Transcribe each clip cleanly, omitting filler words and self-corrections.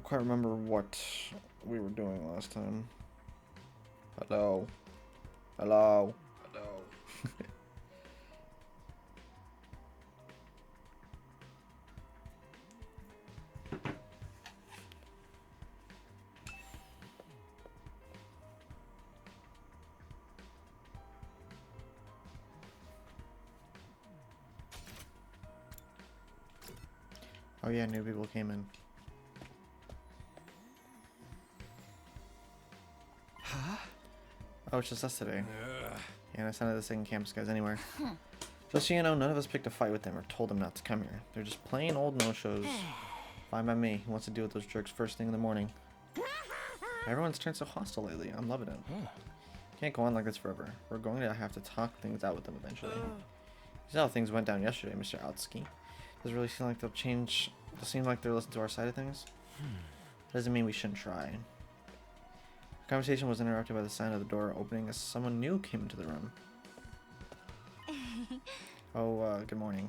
don't quite remember what we were doing last time. Hello. Hello. Hello. Oh yeah, new people came in. Huh? Oh, it's just us today. Yeah, and I sent out the second campus guys anywhere. Just so you know, none of us picked a fight with them or told them not to come here. They're just plain old no-shows. Fine by me. Who wants to deal with those jerks first thing in the morning? Everyone's turned so hostile lately. I'm loving it. Can't go on like this forever. We're going to have to talk things out with them eventually. You see how things went down yesterday, Mr. Outsky. Does it really seem like they'll change? Does it seem like they're listening to our side of things? Doesn't mean we shouldn't try. The conversation was interrupted by the sound of the door opening as someone new came into the room. Oh, good morning.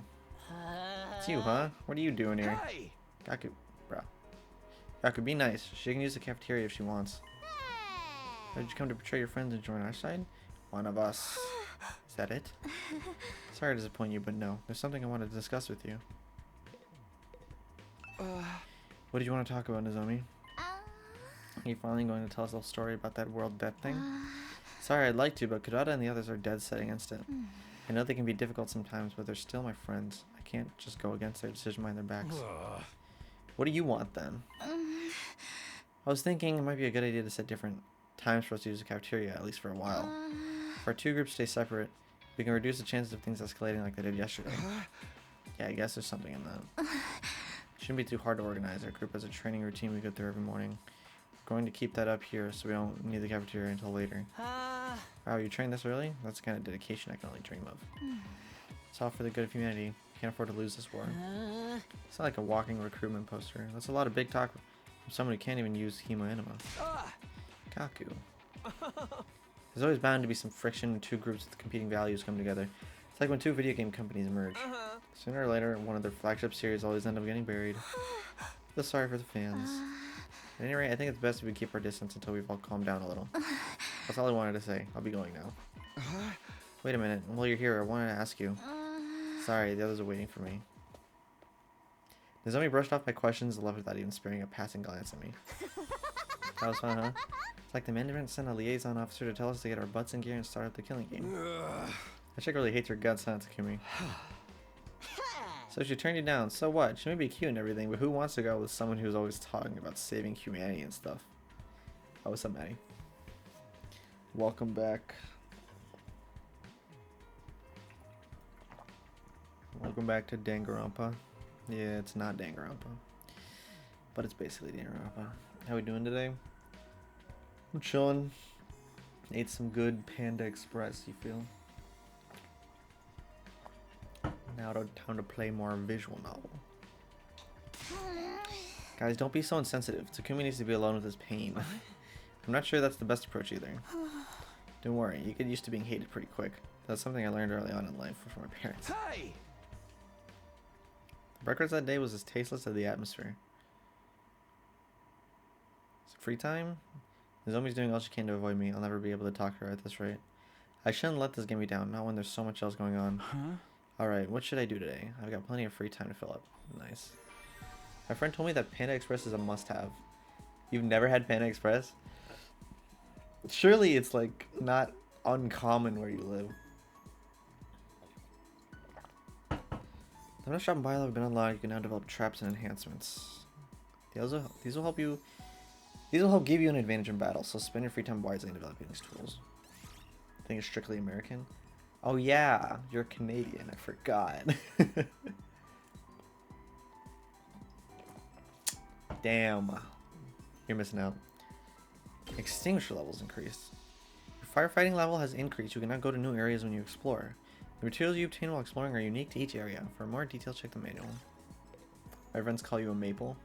It's you, huh? What are you doing here? Hey! Gaku, bro. Gaku, be nice. She can use the cafeteria if she wants. Did you come to betray your friends and join our side? One of us. Is that it? Sorry to disappoint you, but no. There's something I wanted to discuss with you. What did you want to talk about, Nozomi? Are you finally going to tell us the whole story about that world death thing? Sorry, I'd like to, but Kurata and the others are dead set against it. I know they can be difficult sometimes, but they're still my friends. I can't just go against their decision behind their backs. What do you want, then? I was thinking it might be a good idea to set different times for us to use the cafeteria, at least for a while. If our two groups stay separate, we can reduce the chances of things escalating like they did yesterday. Yeah, I guess there's something in that. Shouldn't be too hard to organize. Our group has a training routine we go through every morning. We're going to keep that up here so we don't need the cafeteria until later. Wow, you trained this early? That's the kind of dedication I can only dream of. It's all for the good of humanity. Can't afford to lose this war. It's not like a walking recruitment poster. That's a lot of big talk from someone who can't even use hemoenema. Kaku. There's always bound to be some friction when two groups with competing values come together. It's like when two video game companies merge. Sooner or later, one of their flagship series always end up getting buried. Feel sorry for the fans. At any rate, I think it's best if we keep our distance until we've all calmed down a little. That's all I wanted to say. I'll be going now. Wait a minute. While you're here, I wanted to ask you. Sorry, the others are waiting for me. Nozomi brushed off my questions and left without even sparing a passing glance at me. That was fun, huh? It's like the management sent a liaison officer to tell us to get our butts in gear and start up the killing game. That chick really hates her guts, huh, Takumi? So she turned you down. So what? She may be cute and everything, but who wants to go with someone who's always talking about saving humanity and stuff? Oh, what's up, Maddie? Welcome back. Welcome back to Danganronpa. Yeah, it's not Danganronpa, but it's basically Danganronpa. How we doing today? I'm chilling. Ate some good Panda Express, you feel? Now time to play more visual novel. Guys, don't be so insensitive. Takumi needs to be alone with his pain. I'm not sure that's the best approach either. Don't worry, you get used to being hated pretty quick. That's something I learned early on in life from my parents. Hey! The breakfast that day was as tasteless as the atmosphere. Is it free time? Nozomi's doing all she can to avoid me. I'll never be able to talk to her at this rate. I shouldn't let this get me down, not when there's so much else going on. Alright, what should I do today? I've got plenty of free time to fill up. Nice. My friend told me that Panda Express is a must-have. You've never had Panda Express? Surely it's like not uncommon where you live. The shop and bio have been unlocked. You can now develop traps and enhancements. These will help you. These will help give you an advantage in battle. So spend your free time wisely in developing these tools. I think it's strictly American. Oh yeah, you're Canadian. I forgot. Damn, you're missing out. Extinguisher levels increased. Your firefighting level has increased. You can now go to new areas when you explore. The materials you obtain while exploring are unique to each area. For more details, check the manual. My friends call you a maple.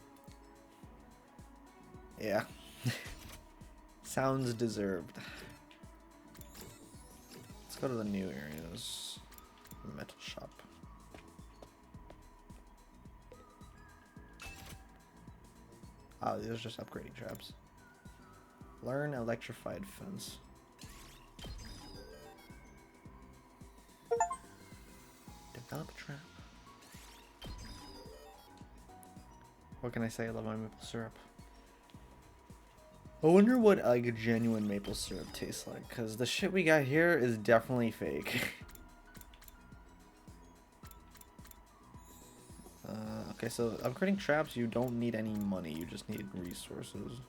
Yeah. Sounds deserved. Let's go to the new areas. Metal shop. Oh, these are just upgrading traps. Learn electrified fence. Develop a trap. What can I say? I love my maple syrup. I wonder what like a genuine maple syrup tastes like, because the shit we got here is definitely fake. Okay, so upgrading traps, you don't need any money, you just need resources.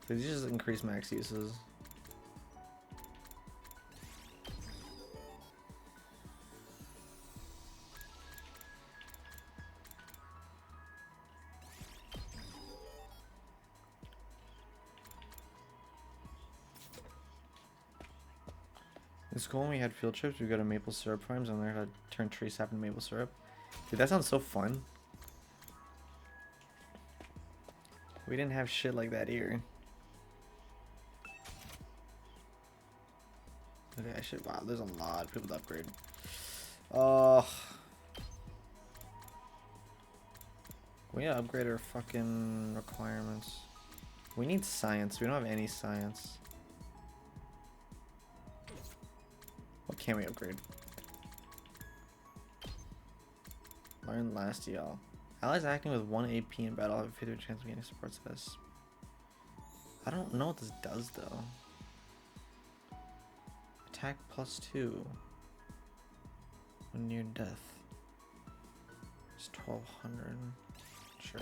So these just increase max uses. In school when we had field trips, we go to maple syrup farms and learn how to turn tree sap into maple syrup. Dude, that sounds so fun. We didn't have shit like that here. Okay, I should. Wow, there's a lot of people to upgrade. We need to upgrade our fucking requirements. We need science. We don't have any science. What can we upgrade? Learn last y'all. Allies acting with 1 AP in battle have a 50% chance of getting support status. I don't know what this does though. Attack +2 when near death. It's 1200. Sure.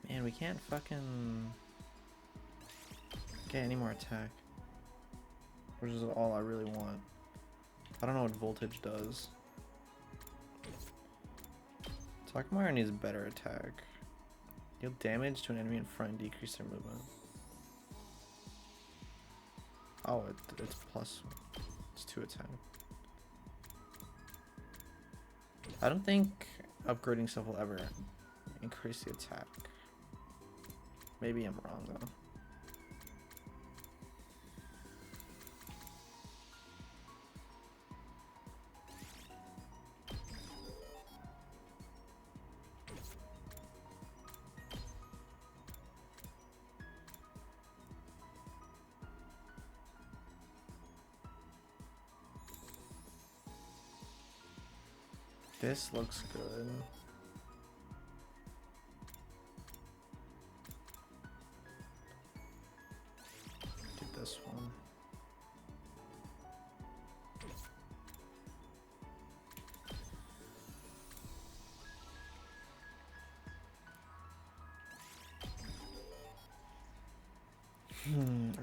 Man, we can't fucking get any more attack. Which is all I really want. I don't know what voltage does. Takamara needs better attack. Deal damage to an enemy in front and decrease their movement. Oh, it's plus. It's 2 attack. I don't think upgrading stuff will ever increase the attack. Maybe I'm wrong though. This looks good. Do this one.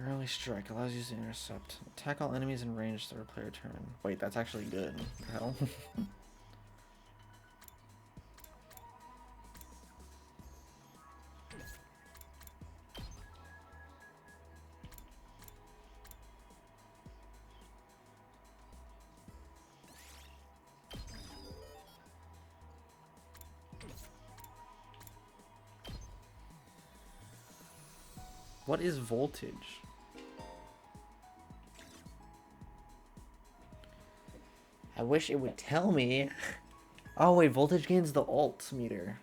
Early strike allows you to intercept. Attack all enemies in range third player turn. Wait, that's actually good. What the hell? What is voltage? I wish it would tell me. Oh wait, voltage gains the alt meter.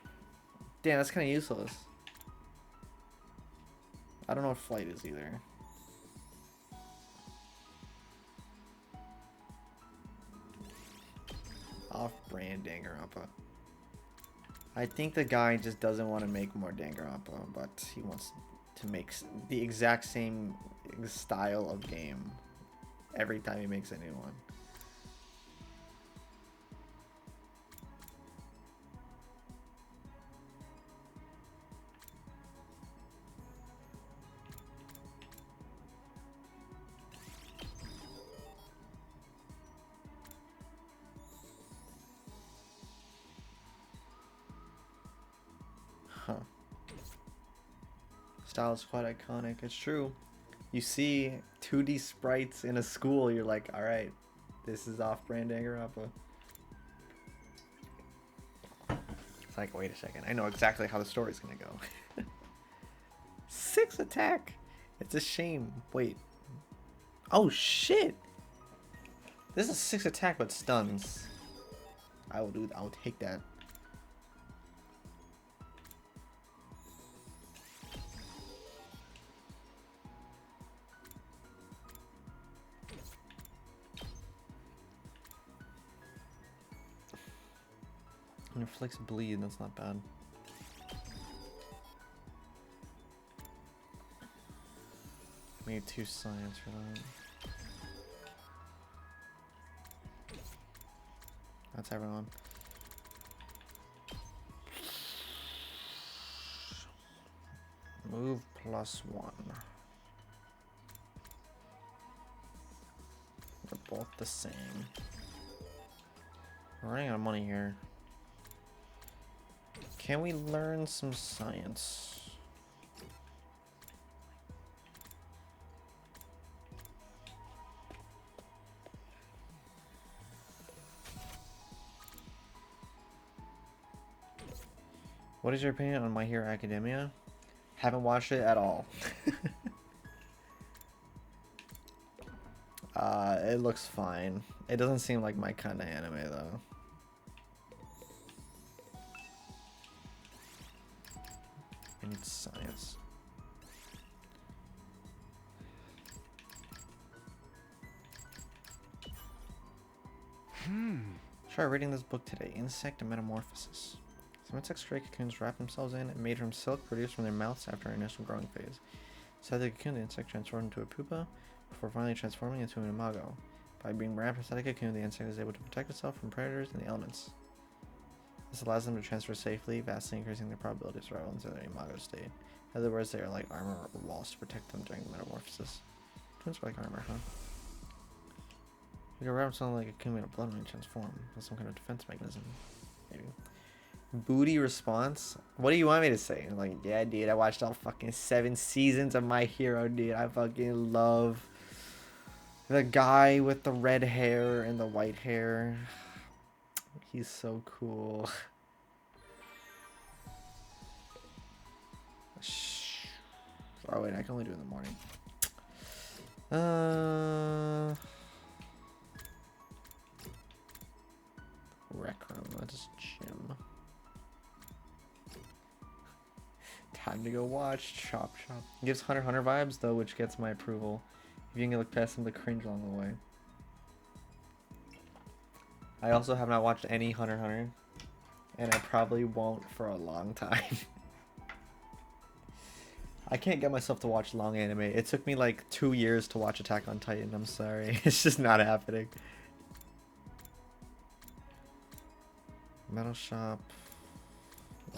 Damn, that's kind of useless. I don't know what flight is either. Off-brand Danganronpa. I think the guy just doesn't want to make more Danganronpa, but he wants to make the exact same style of game every time he makes a new one. Huh. Style is quite iconic. It's true. You see 2D sprites in a school, you're like, all right, this is off-brand Danganronpa. It's like, wait a second, I know exactly how the story's gonna go. 6 attack. It's a shame. Wait, Oh shit! This is 6 attack but stuns. I will take that. And inflicts bleed, that's not bad. We need 2 science for that. That's everyone. Move +1. They're both the same. We're running out of money here. Can we learn some science? What is your opinion on My Hero Academia? Haven't watched it at all. It looks fine. It doesn't seem like my kind of anime though. I need science. Try reading this book today. Insect and Metamorphosis. Some insect stray cocoons wrap themselves in and made from silk produced from their mouths after an initial growing phase. Inside the cocoon, the insect transforms into a pupa before finally transforming into an imago. By being wrapped inside a cocoon, the insect is able to protect itself from predators and the elements. This allows them to transfer safely, vastly increasing their probability of survival into their imago state. In other words, they are like armor or walls to protect them during metamorphosis. Twins are like armor, huh? You can wrap something like a cocoon made of blood when you transform. That's some kind of defense mechanism. Maybe. Booty response? What do you want me to say? I'm like, yeah, dude, I watched all fucking 7 seasons of My Hero, dude. I fucking love the guy with the red hair and the white hair. He's so cool. Oh wait, I can only do it in the morning. Rec room, that's gym. Time to go watch Chop Chop. It gives Hunter x Hunter vibes though, which gets my approval. If you can look past some of the cringe along the way. I also have not watched any Hunter x Hunter, and I probably won't for a long time. I can't get myself to watch long anime. It took me like 2 years to watch Attack on Titan. I'm sorry. It's just not happening. Metal shop.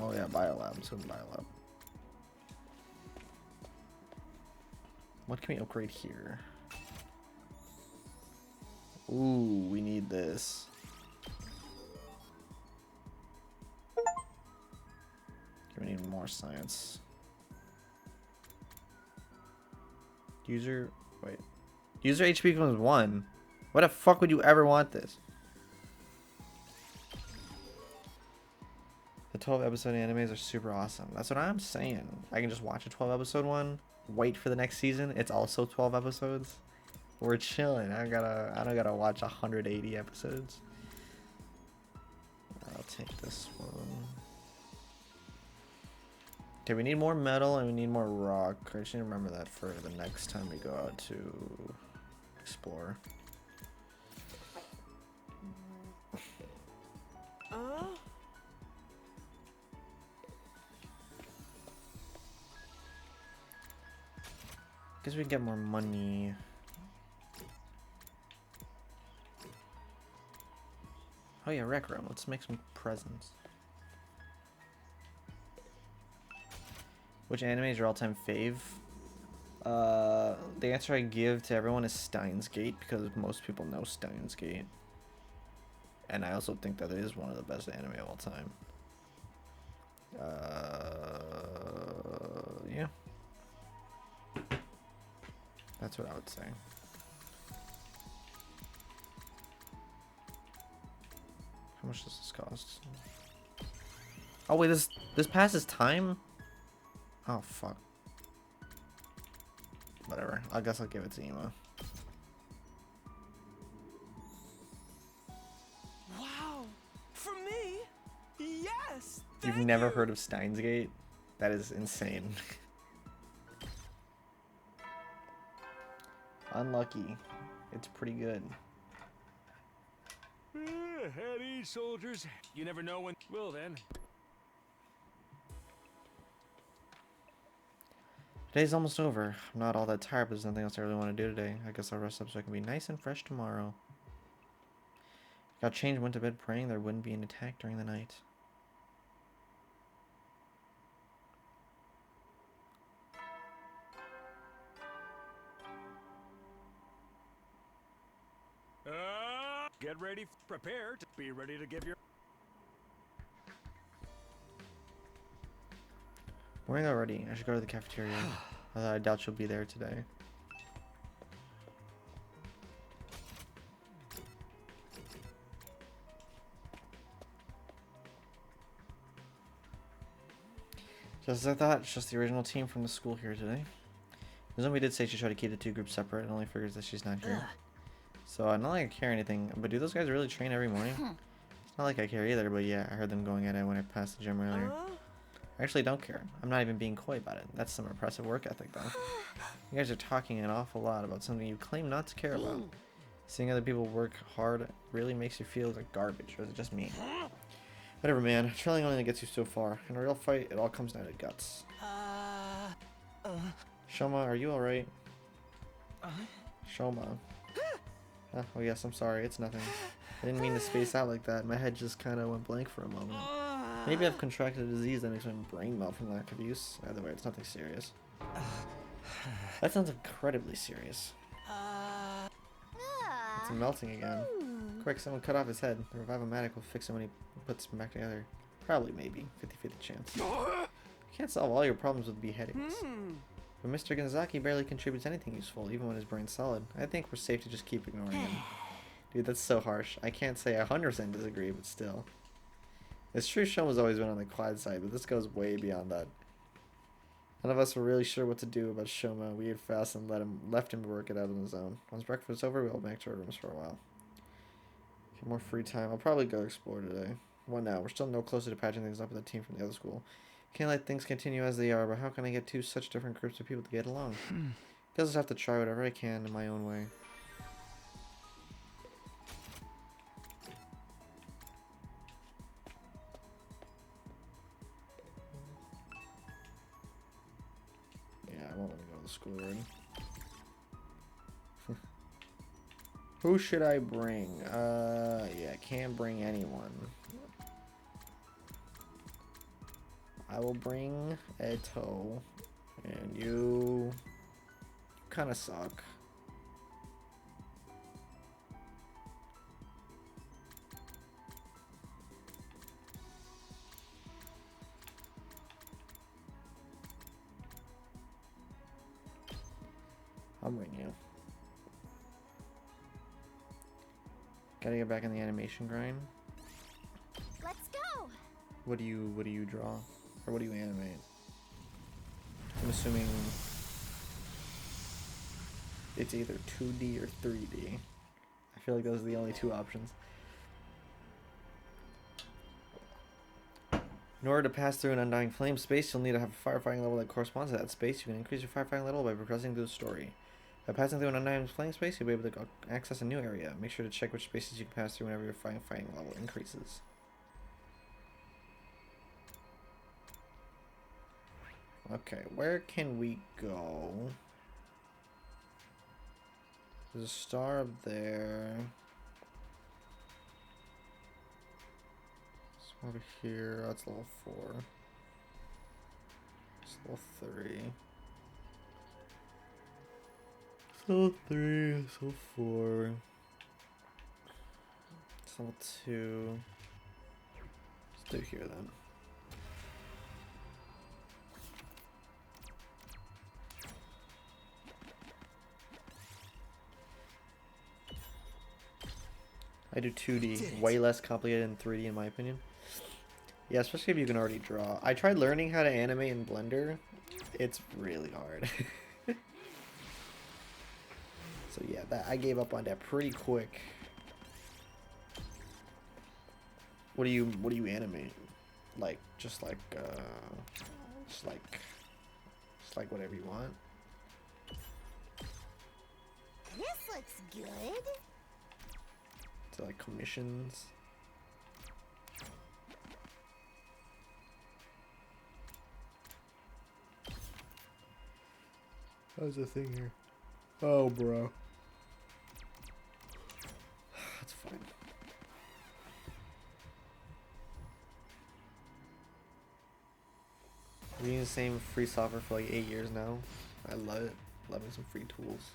Oh yeah, Biolab. Let's go to Biolab. What can we upgrade here? Ooh, we need this. We need more science. User HP becomes 1. What the fuck would you ever want this? The 12 episode animes are super awesome. That's what I'm saying. I can just watch a 12 episode one, wait for the next season. It's also 12 episodes. We're chilling. I don't gotta watch 180 episodes. I'll take this one. Okay, we need more metal and we need more rock. I just need to remember that for the next time we go out to explore. Guess we can get more money. Oh yeah, rec room. Let's make some presents. Which anime is your all-time fave? The answer I give to everyone is Steins Gate, because most people know Steins Gate. And I also think that it is one of the best anime of all time. Yeah. That's what I would say. How much does this cost? Oh wait, this passes time? Oh fuck. Whatever. I guess I'll give it to Ema. You've never heard of Steins Gate? That is insane. Unlucky. It's pretty good. At ease, soldiers. You never know when. Well then. Today's almost over. I'm not all that tired, but there's nothing else I really want to do today. I guess I'll rest up so I can be nice and fresh tomorrow. Got changed, went to bed praying there wouldn't be an attack during the night. Get ready, prepare to be ready to give your. Morning already. I should go to the cafeteria. Although I doubt she'll be there today. Just as I thought, it's just the original team from the school here today. Nozomi did say she tried to keep the two groups separate and only figures that she's not here. So not like I care anything, but do those guys really train every morning? It's not like I care either, but yeah, I heard them going at it when I passed the gym earlier. I actually don't care. I'm not even being coy about it. That's some impressive work ethic, though. You guys are talking an awful lot about something you claim not to care about. Seeing other people work hard really makes you feel like garbage, or is it just me? Whatever, man. Trailing only gets you so far. In a real fight, it all comes down to guts. Shoma, are you alright? Shoma. Oh yes, I'm sorry. It's nothing. I didn't mean to space out like that. My head just kind of went blank for a moment. Maybe I've contracted a disease that makes my brain melt from lack of use. Either way, it's nothing serious. That sounds incredibly serious. It's melting again. Quick, someone cut off his head. The Revive-O-Matic will fix it when he puts him back together. Probably, maybe. 50-50 chance. You can't solve all your problems with beheadings. But Mr. Ganzaki barely contributes anything useful, even when his brain's solid. I think we're safe to just keep ignoring him. Dude, that's so harsh. I can't say I 100% disagree, but still. It's true Shoma's always been on the quiet side, but this goes way beyond that. None of us were really sure what to do about Shoma. We ate fast and left him work it out on his own. Once breakfast is over, we'll go back to our rooms for a while. Get more free time. I'll probably go explore today. What now? We're still no closer to patching things up with the team from the other school. Can't let things continue as they are, but how can I get two such different groups of people to get along? Guess I'll have to try whatever I can in my own way. I won't let me go to the school already. Who should I bring? Yeah, can't bring anyone. I will bring Eto. And you kind of suck. I'll bring you. Gotta get back in the animation grind. Let's go. What do you draw? Or what do you animate? I'm assuming it's either 2D or 3D. I feel like those are the only two options. In order to pass through an undying flame space, you'll need to have a firefighting level that corresponds to that space. You can increase your firefighting level by progressing through the story. By passing through an undying flame space, you'll be able to access a new area. Make sure to check which spaces you can pass through whenever your firefighting level increases. Okay, where can we go? There's a star up there. So over here, that's level 4. It's level 3. It's level 3, it's level 4. It's level 2. Let's do here then. I do 2D, way less complicated than 3D in my opinion. Yeah, especially if you can already draw. I tried learning how to animate in Blender. It's really hard. So yeah, I gave up on that pretty quick. What do you animate? just like whatever you want. This looks good. To like commissions. How's the thing here? Oh, bro. That's fine. We're using the same free software for like 8 years now. I love it. Loving some free tools.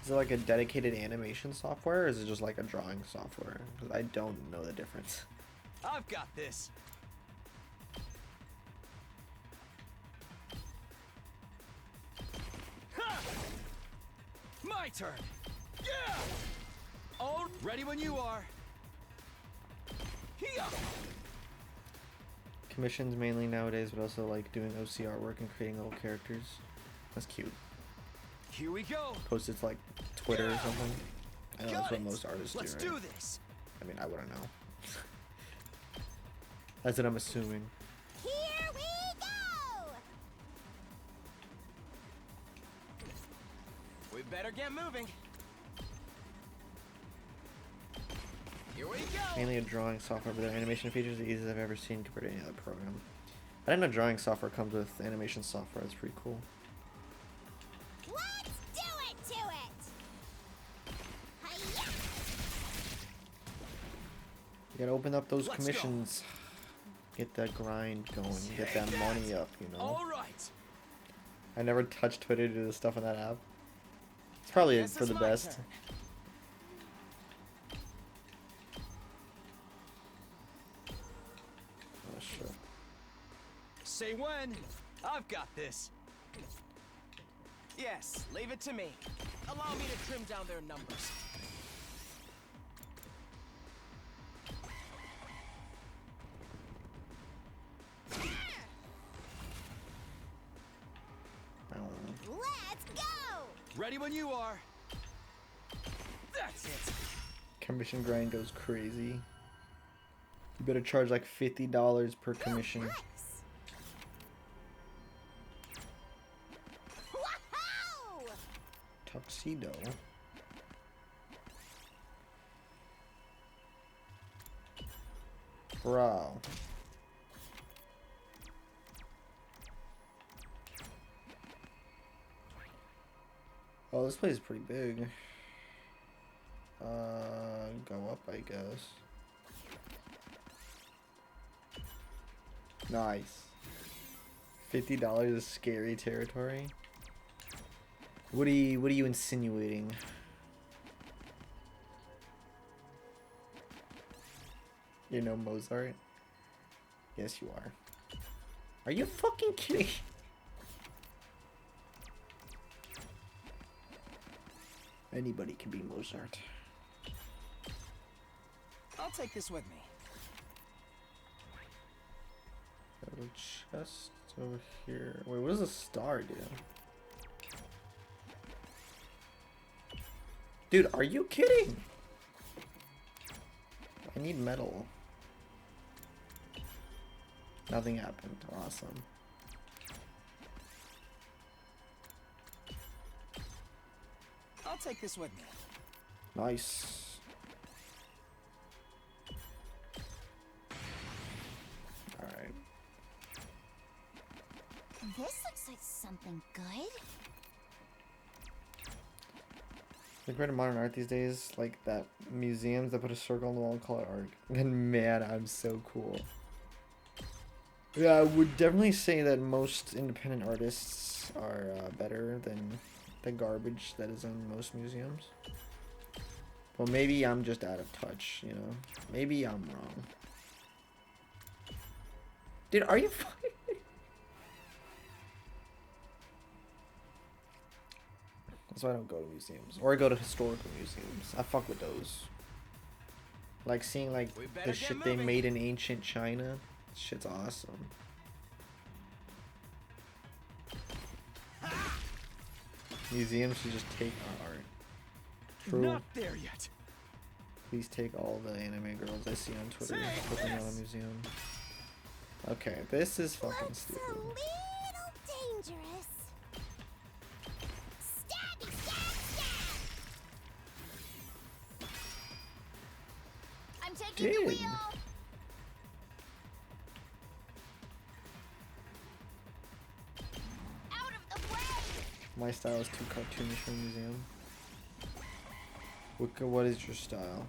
Is it like a dedicated animation software, or is it just like a drawing software? Because I don't know the difference. I've got this. Ha! My turn. Yeah. All ready when you are. Here. Commissions mainly nowadays, but also like doing OCR work and creating little characters. That's cute. Here we go. Post it to like Twitter or something. I know that's what Got it. most artists Let's do, right? do this. I mean, I wouldn't know. That's what I'm assuming. Here we go! We better get moving. Here we go. Mainly a drawing software, but their animation features are the easiest I've ever seen compared to any other program. I didn't know drawing software comes with animation software. That's pretty cool. Let's do it to it! Hi-ya! You gotta open up those Let's go. commissions. Get that grind going. Get that money up, you know? All right. I never touched Twitter to do the stuff on that app. It's probably Guess for it's the my best. turn. Oh, shit. Say when. I've got this. Yes, leave it to me. Allow me to trim down their numbers. Let's go! Ready when you are. That's it. Commission grind goes crazy. You better charge like $50 per commission. Nice. Wahoo! Tuxedo. Bro. Oh, this place is pretty big. Go up, I guess. Nice. $50 is scary territory. What are you insinuating? You know Mozart? Yes, you are. Are you fucking kidding? Anybody can be Mozart. I'll take this with me. Got a chest over here. Wait, what does a star do? Dude, are you kidding? I need metal. Nothing happened. Awesome. I'll take this with me. Nice. Alright. This looks like something good. The greater modern art these days, like that museums that put a circle on the wall and call it art. And man, I'm so cool. Yeah, I would definitely say that most independent artists are better than the garbage that is in most museums. Well, maybe I'm just out of touch, you know? Maybe I'm wrong. Dude, are you fucking... That's why I don't go to museums. Or I go to historical museums. I fuck with those. Like seeing like We better the get shit they moving. made in ancient China. Shit's awesome. Museums should just take our art. True. Not there yet. Please take all the anime girls I see on Twitter Say and put them in a yes. museum. Okay, this is fucking Looks stupid. a little dangerous. Stabby, stab, stab! I'm taking the Dude. wheel. Out of the way! My style is too cartoonish for a museum. What is your style?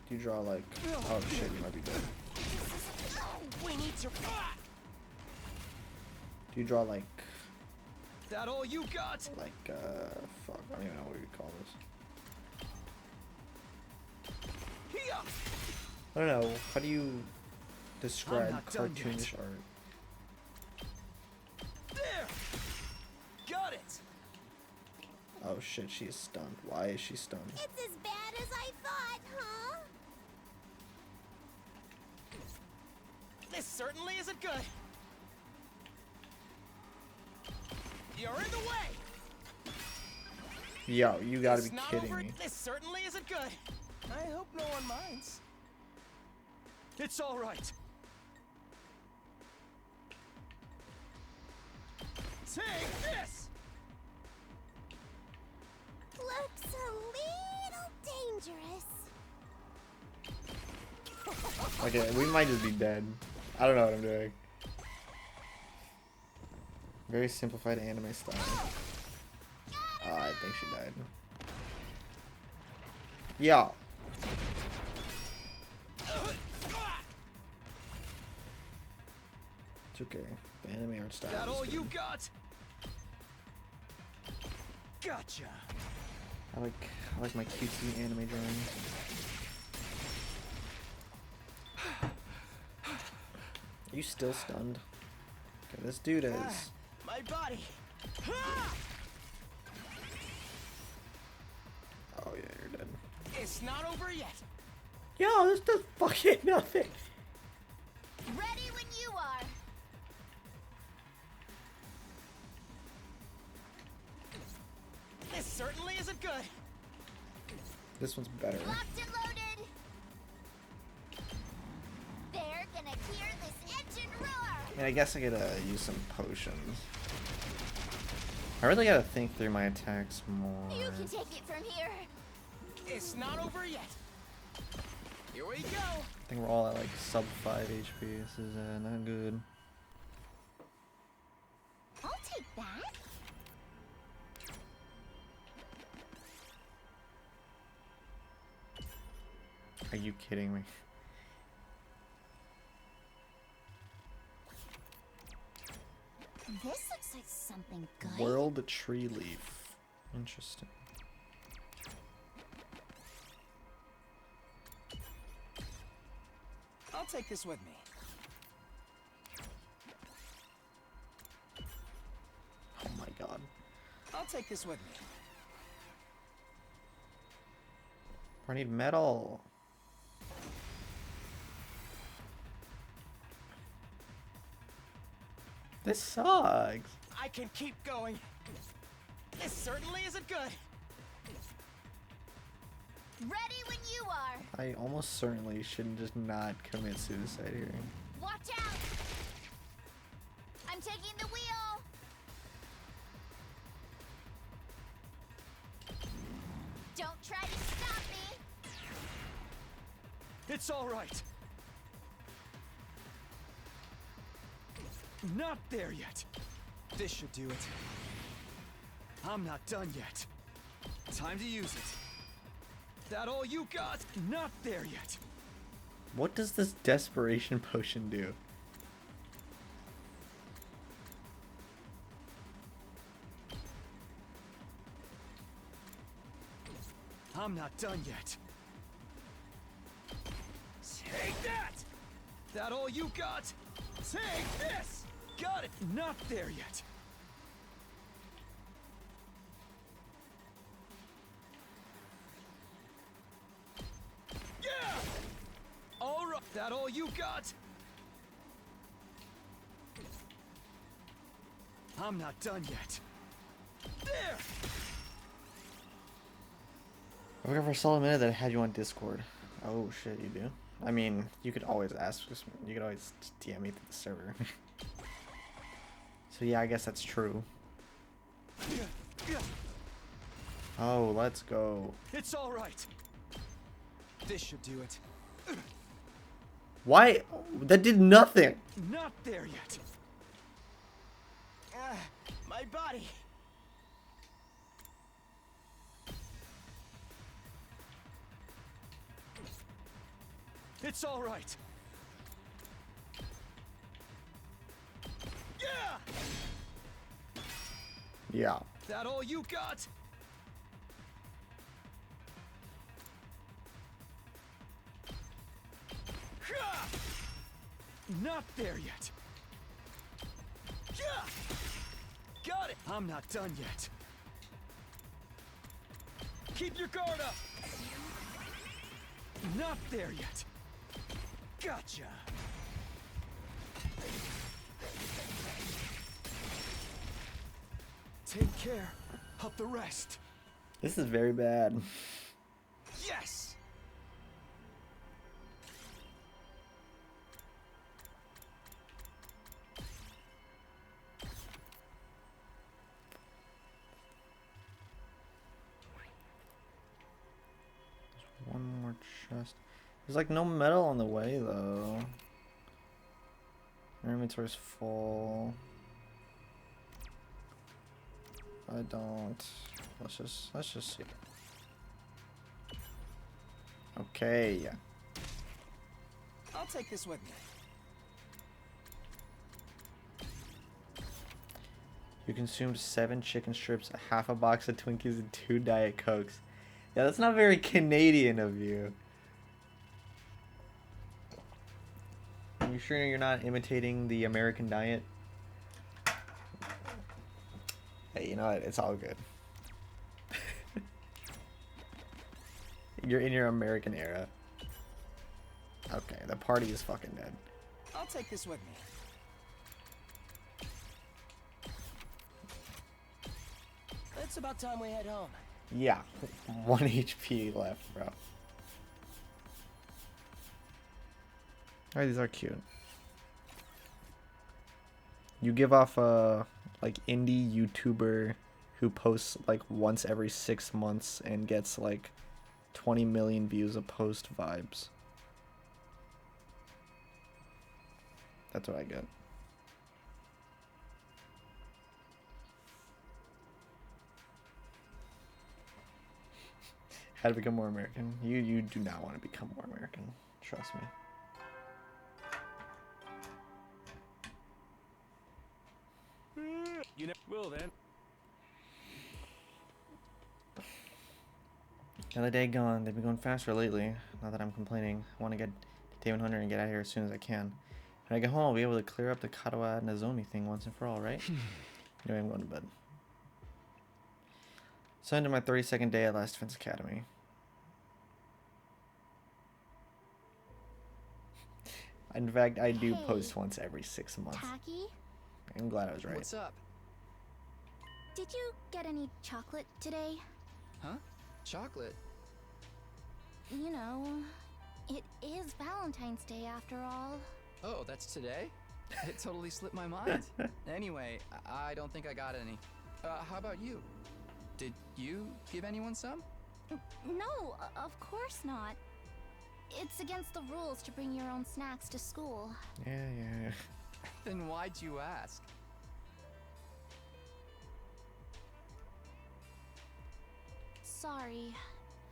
Do you draw like... Oh shit, you might be dead. We need to. Do you draw like... That all you got? Fuck, I don't even know what you'd call this. Here. I don't know, how do you describe not done yet. cartoonish art? There. Got it. Oh shit, she is stunned. Why is she stunned? It's as bad as I thought, huh? This certainly isn't good. You're in the way. Yo, you gotta It's be not kidding over. me. This certainly isn't good. I hope no one minds. It's all right. Take this. Looks a little dangerous. Okay, we might just be dead. I don't know what I'm doing. Very simplified anime style. Oh, I think she died. Yeah. It's okay. The anime art style That is all good. you got? Gotcha. I like my cutesy anime drawings. Are you still stunned? Okay, this dude is. My body. Oh yeah, you're dead. It's not over yet. Yo, this does fucking nothing. Ready when you are. This certainly isn't good. This one's better. Locked and loaded. They're gonna hear this engine roar. And I guess I gotta use some potions. I really gotta think through my attacks more. You can take it from here. It's not over yet. Here we go. I think we're all at like sub 5 HP. This is not good. I'll take that. Are you kidding me? This looks like something good. Whirled tree leaf. Interesting. I'll take this with me. Oh my god. I'll take this with me. I need metal. This sucks. I can keep going. This certainly isn't good. Ready when you are. I almost certainly shouldn't just not commit suicide here. Watch out. I'm taking the wheel. Don't try to stop me. It's all right. Not there yet. This should do it. I'm not done yet. Time to use it. That all you got? Not there yet. What does this desperation potion do? I'm not done yet. Take that! That all you got? Take this! Got it! Not there yet. Yeah! All right. That all you got? I'm not done yet. There! I forgot for a solid minute that I had you on Discord. Oh shit, you do? I mean, you could always ask. You could always DM me through the server. So yeah, I guess that's true. Oh, let's go. It's all right. This should do it. Why? That did nothing. Not there yet. My body. It's all right. Yeah. Yeah. That all you got? Ha! Not there yet. Yeah! Got it. I'm not done yet. Keep your guard up. Not there yet. Gotcha. Take care of the rest. This is very bad. Yes. One more chest. There's like no metal on the way though. Our inventory's full. I don't. Let's just see. Okay. I'll take this with me. You consumed 7 chicken strips, a half a box of Twinkies, and 2 Diet Cokes. Yeah, that's not very Canadian of you. Are you sure you're not imitating the American diet? Hey, you know what? It's all good. You're in your American era. Okay, the party is fucking dead. I'll take this with me. It's about time we head home. Yeah, 1 HP left, bro. Alright, these are cute. You give off a like indie YouTuber who posts like once every 6 months and gets like 20 million views a post vibes. That's what I get. How to become more American? You do not want to become more American. Trust me. You never will then. Another day gone. They've been going faster lately. Not that I'm complaining. I want to get to Day 100 and get out of here as soon as I can. When I get home, I'll be able to clear up the Katawa Nozomi thing once and for all, right? Anyway, I'm going to bed. So into my 32nd day at Last Defense Academy. In fact, I do post once every 6 months. Tacky, I'm glad I was right. What's up? did you get any chocolate today? Huh? Chocolate? You know, it is Valentine's Day after all. Oh, that's today? It totally slipped my mind. Anyway, I don't think I got any. How about you? Did you give anyone some? No, of course not. It's against the rules to bring your own snacks to school. Yeah. Then why'd you ask? Sorry.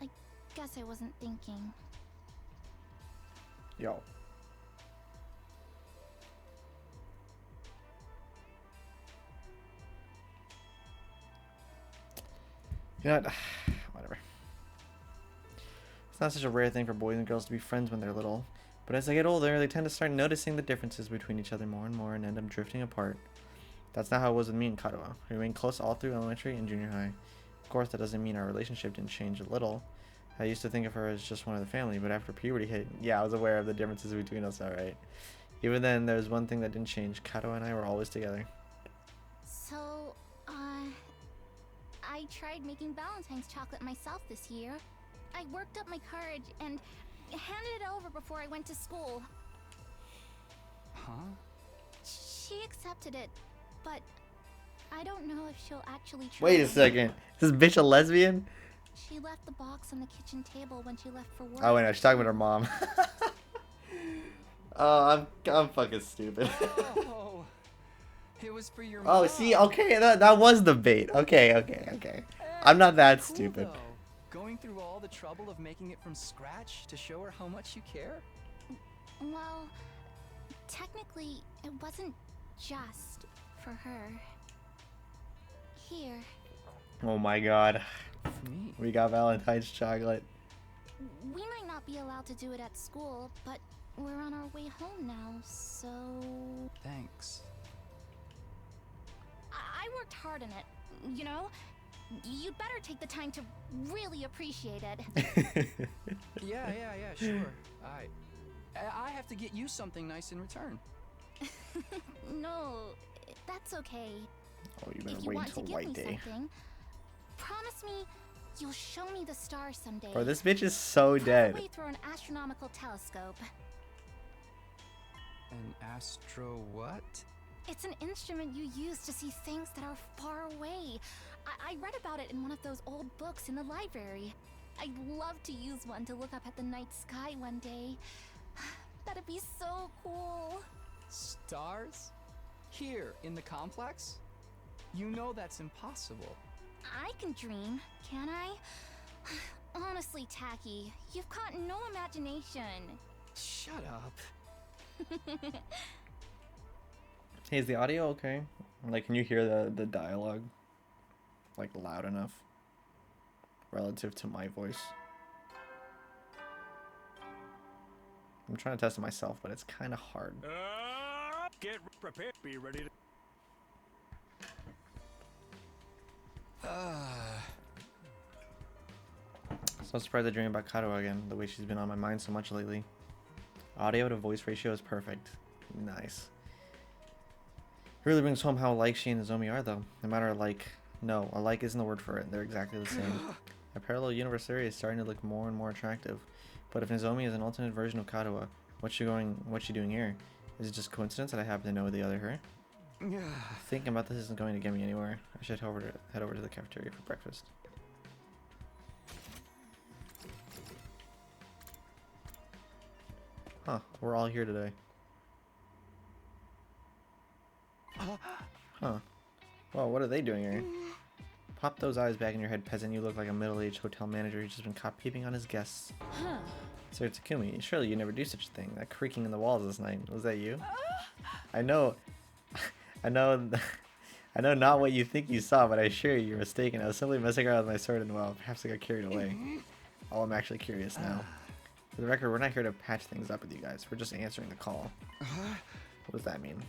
I guess I wasn't thinking. Yo. You know what? Whatever. It's not such a rare thing for boys and girls to be friends when they're little, but as they get older, they tend to start noticing the differences between each other more and more and end up drifting apart. That's not how it was with me and Katawa. We remained close all through elementary and junior high. Of course, that doesn't mean our relationship didn't change a little. I used to think of her as just one of the family, but after puberty hit, yeah, I was aware of the differences between us, alright. Even then, there was one thing that didn't change. Katawa and I were always together. So, I tried making Valentine's chocolate myself this year. I worked up my courage and handed it over before I went to school. Huh? She accepted it, but I don't know if she'll actually try. Wait a second. Is this bitch a lesbian? She left the box on the kitchen table when she left for work. Oh, wait, no, she's talking about her mom. Oh, I'm fucking stupid. Oh, it was for your Oh, mom. see, okay, that was the bait. Okay. I'm not that Cool, stupid. though. Going through all the trouble of making it from scratch to show her how much you care? Well, technically, it wasn't just for her. Here. Oh my god. For me. We got Valentine's chocolate. We might not be allowed to do it at school, but we're on our way home now, so... Thanks. I worked hard on it, you know? You'd better take the time to really appreciate it. Yeah, sure. I have to get you something nice in return. No, that's okay. Oh, you If better you wait want until to give White me Day. something, promise me you'll show me the stars someday. Bro, this bitch is so dead. Probably through an astronomical telescope. An astro what? It's an instrument you use to see things that are far away. I read about it in one of those old books in the library. I'd love to use one to look up at the night sky one day. That'd be so cool. Stars? Here, in the complex? You know that's impossible. I can dream, can I? Honestly, Tacky, you've got no imagination. Shut up. Hey, is the audio okay? Like, can you hear the dialogue? Like, loud enough? Relative to my voice? I'm trying to test it myself, but it's kind of hard. Get prepared. Be ready to... So surprised I dream about Kato again, the way she's been on my mind so much lately. Audio to voice ratio is perfect. Nice. It really brings home how alike she and Nozomi are, though. No matter alike. No, alike isn't the word for it. They're exactly the same. A parallel universe area is starting to look more and more attractive. But if Nozomi is an alternate version of Kadoa, what's she doing here? Is it just coincidence that I happen to know the other her? Thinking about this isn't going to get me anywhere. I should head over to the cafeteria for breakfast. Huh, we're all here today. Huh. Well, what are they doing here? Pop those eyes back in your head, peasant. You look like a middle-aged hotel manager who's just been caught peeping on his guests. Sir Takumi, surely you never do such a thing. That creaking in the walls this night, was that you? I know not what you think you saw, but I assure you you're mistaken. I was simply messing around with my sword and, well, perhaps I got carried away. Oh, I'm actually curious now. For the record, we're not here to patch things up with you guys. We're just answering the call. What does that mean?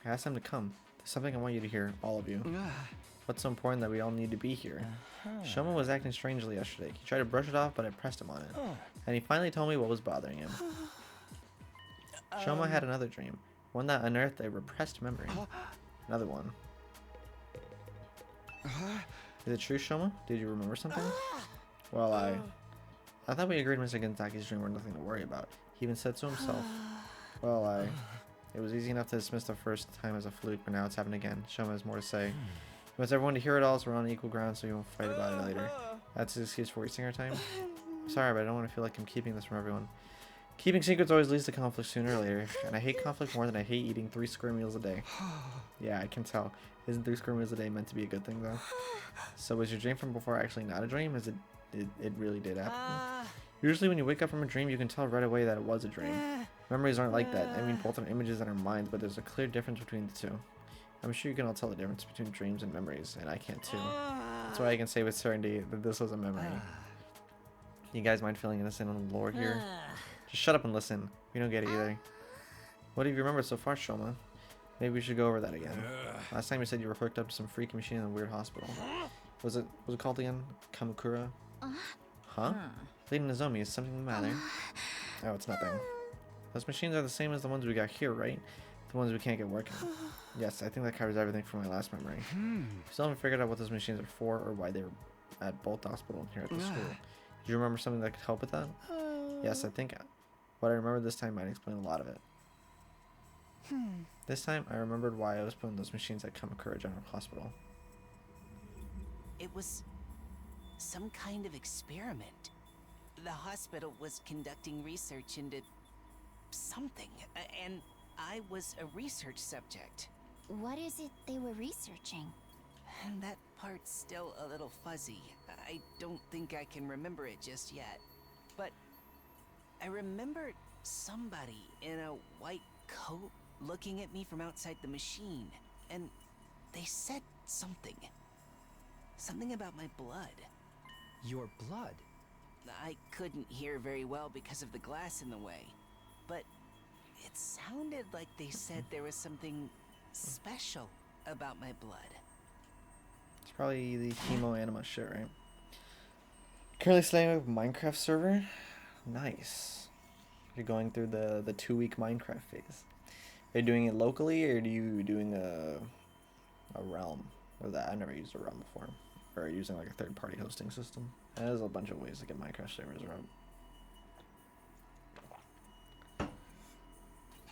I asked them to come. There's something I want you to hear, all of you. What's so important that we all need to be here? Shoma was acting strangely yesterday. He tried to brush it off, but I pressed him on it. And he finally told me what was bothering him. Shoma had another dream. One that unearthed a repressed memory. Another one. Is it true, Shoma? Did you remember something? Well, I thought we agreed Mr. Genzaki's dream were nothing to worry about. He even said so himself. Well, it was easy enough to dismiss the first time as a fluke, but now it's happened again. Shoma has more to say. He wants everyone to hear it all, so we're on equal ground, so we won't fight about it later. That's his excuse for wasting our time? I'm sorry, but I don't want to feel like I'm keeping this from everyone. Keeping secrets always leads to conflict sooner or later, and I hate conflict more than I hate eating 3 square meals a day. Yeah, I can tell. Isn't 3 square meals a day meant to be a good thing, though? So was your dream from before actually not a dream? It really did happen? Usually when you wake up from a dream, you can tell right away that it was a dream. Memories aren't like that. I mean, both are images in our minds, but there's a clear difference between the two. I'm sure you can all tell the difference between dreams and memories, and I can too. That's why I can say with certainty that this was a memory. You guys mind feeling innocent on the lore here? Just shut up and listen. We don't get it either. What have you remembered so far, Shoma? Maybe we should go over that again. Last time you said you were hooked up to some freaky machine in a weird hospital. Was it called again? Kamakura? Huh? Lady Nozomi, is something the matter? Oh, it's nothing. Those machines are the same as the ones we got here, right? The ones we can't get working. Yes, I think that covers everything from my last memory. Still haven't figured out what those machines are for or why they were at both hospital here at the school. Do you remember something that could help with that? Yes, I think what I remember this time might explain a lot of it. This time, I remembered why I was put in those machines at Kamakura General Hospital. It was some kind of experiment. The hospital was conducting research into something, and I was a research subject. What is it they were researching? And that part's still a little fuzzy. I don't think I can remember it just yet. But I remember somebody in a white coat looking at me from outside the machine, and they said something. Something about my blood. Your blood? I couldn't hear very well because of the glass in the way, but it sounded like they said there was something special about my blood. It's probably the chemo anima shit, right? Currently studying a Minecraft server. Nice. You're going through the 2-week Minecraft phase. Are you doing it locally, or are you doing a realm? Or that I've never used a realm before. Or using like a third-party hosting system. There's a bunch of ways to get Minecraft servers around.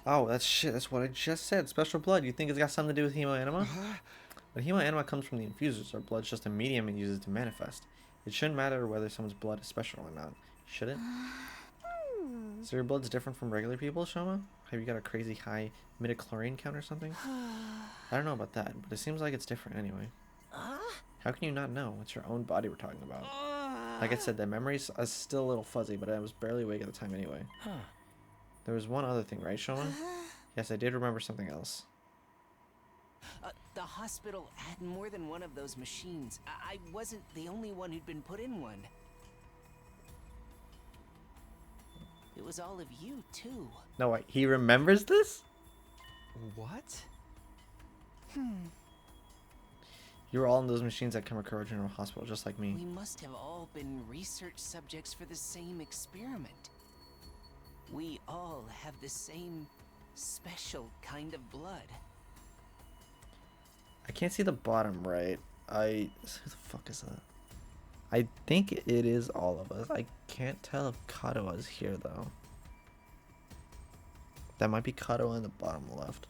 Oh, that's shit. That's what I just said. Special blood. You think it's got something to do with hemo anima? But hemo anima comes from the infusers. Our blood's just a medium it uses to manifest. It shouldn't matter whether someone's blood is special or not, should it? So your blood's different from regular people, Shoma? Have you got a crazy high midichlorian count or something? I don't know about that, but it seems like it's different anyway. How can you not know? It's your own body we're talking about. Like I said, that memory's still a little fuzzy, but I was barely awake at the time anyway. There was one other thing, right, Shoma? Yes, I did remember something else. The hospital had more than one of those machines. I wasn't the only one who'd been put in one. It was all of you, too. No, wait, he remembers this? What? You were all in those machines at Kamakura General Hospital, just like me. We must have all been research subjects for the same experiment. We all have the same special kind of blood. I can't see the bottom right. Who the fuck is that? I think it is all of us. I can't tell if Kato is here, though. That might be Kato on the bottom left.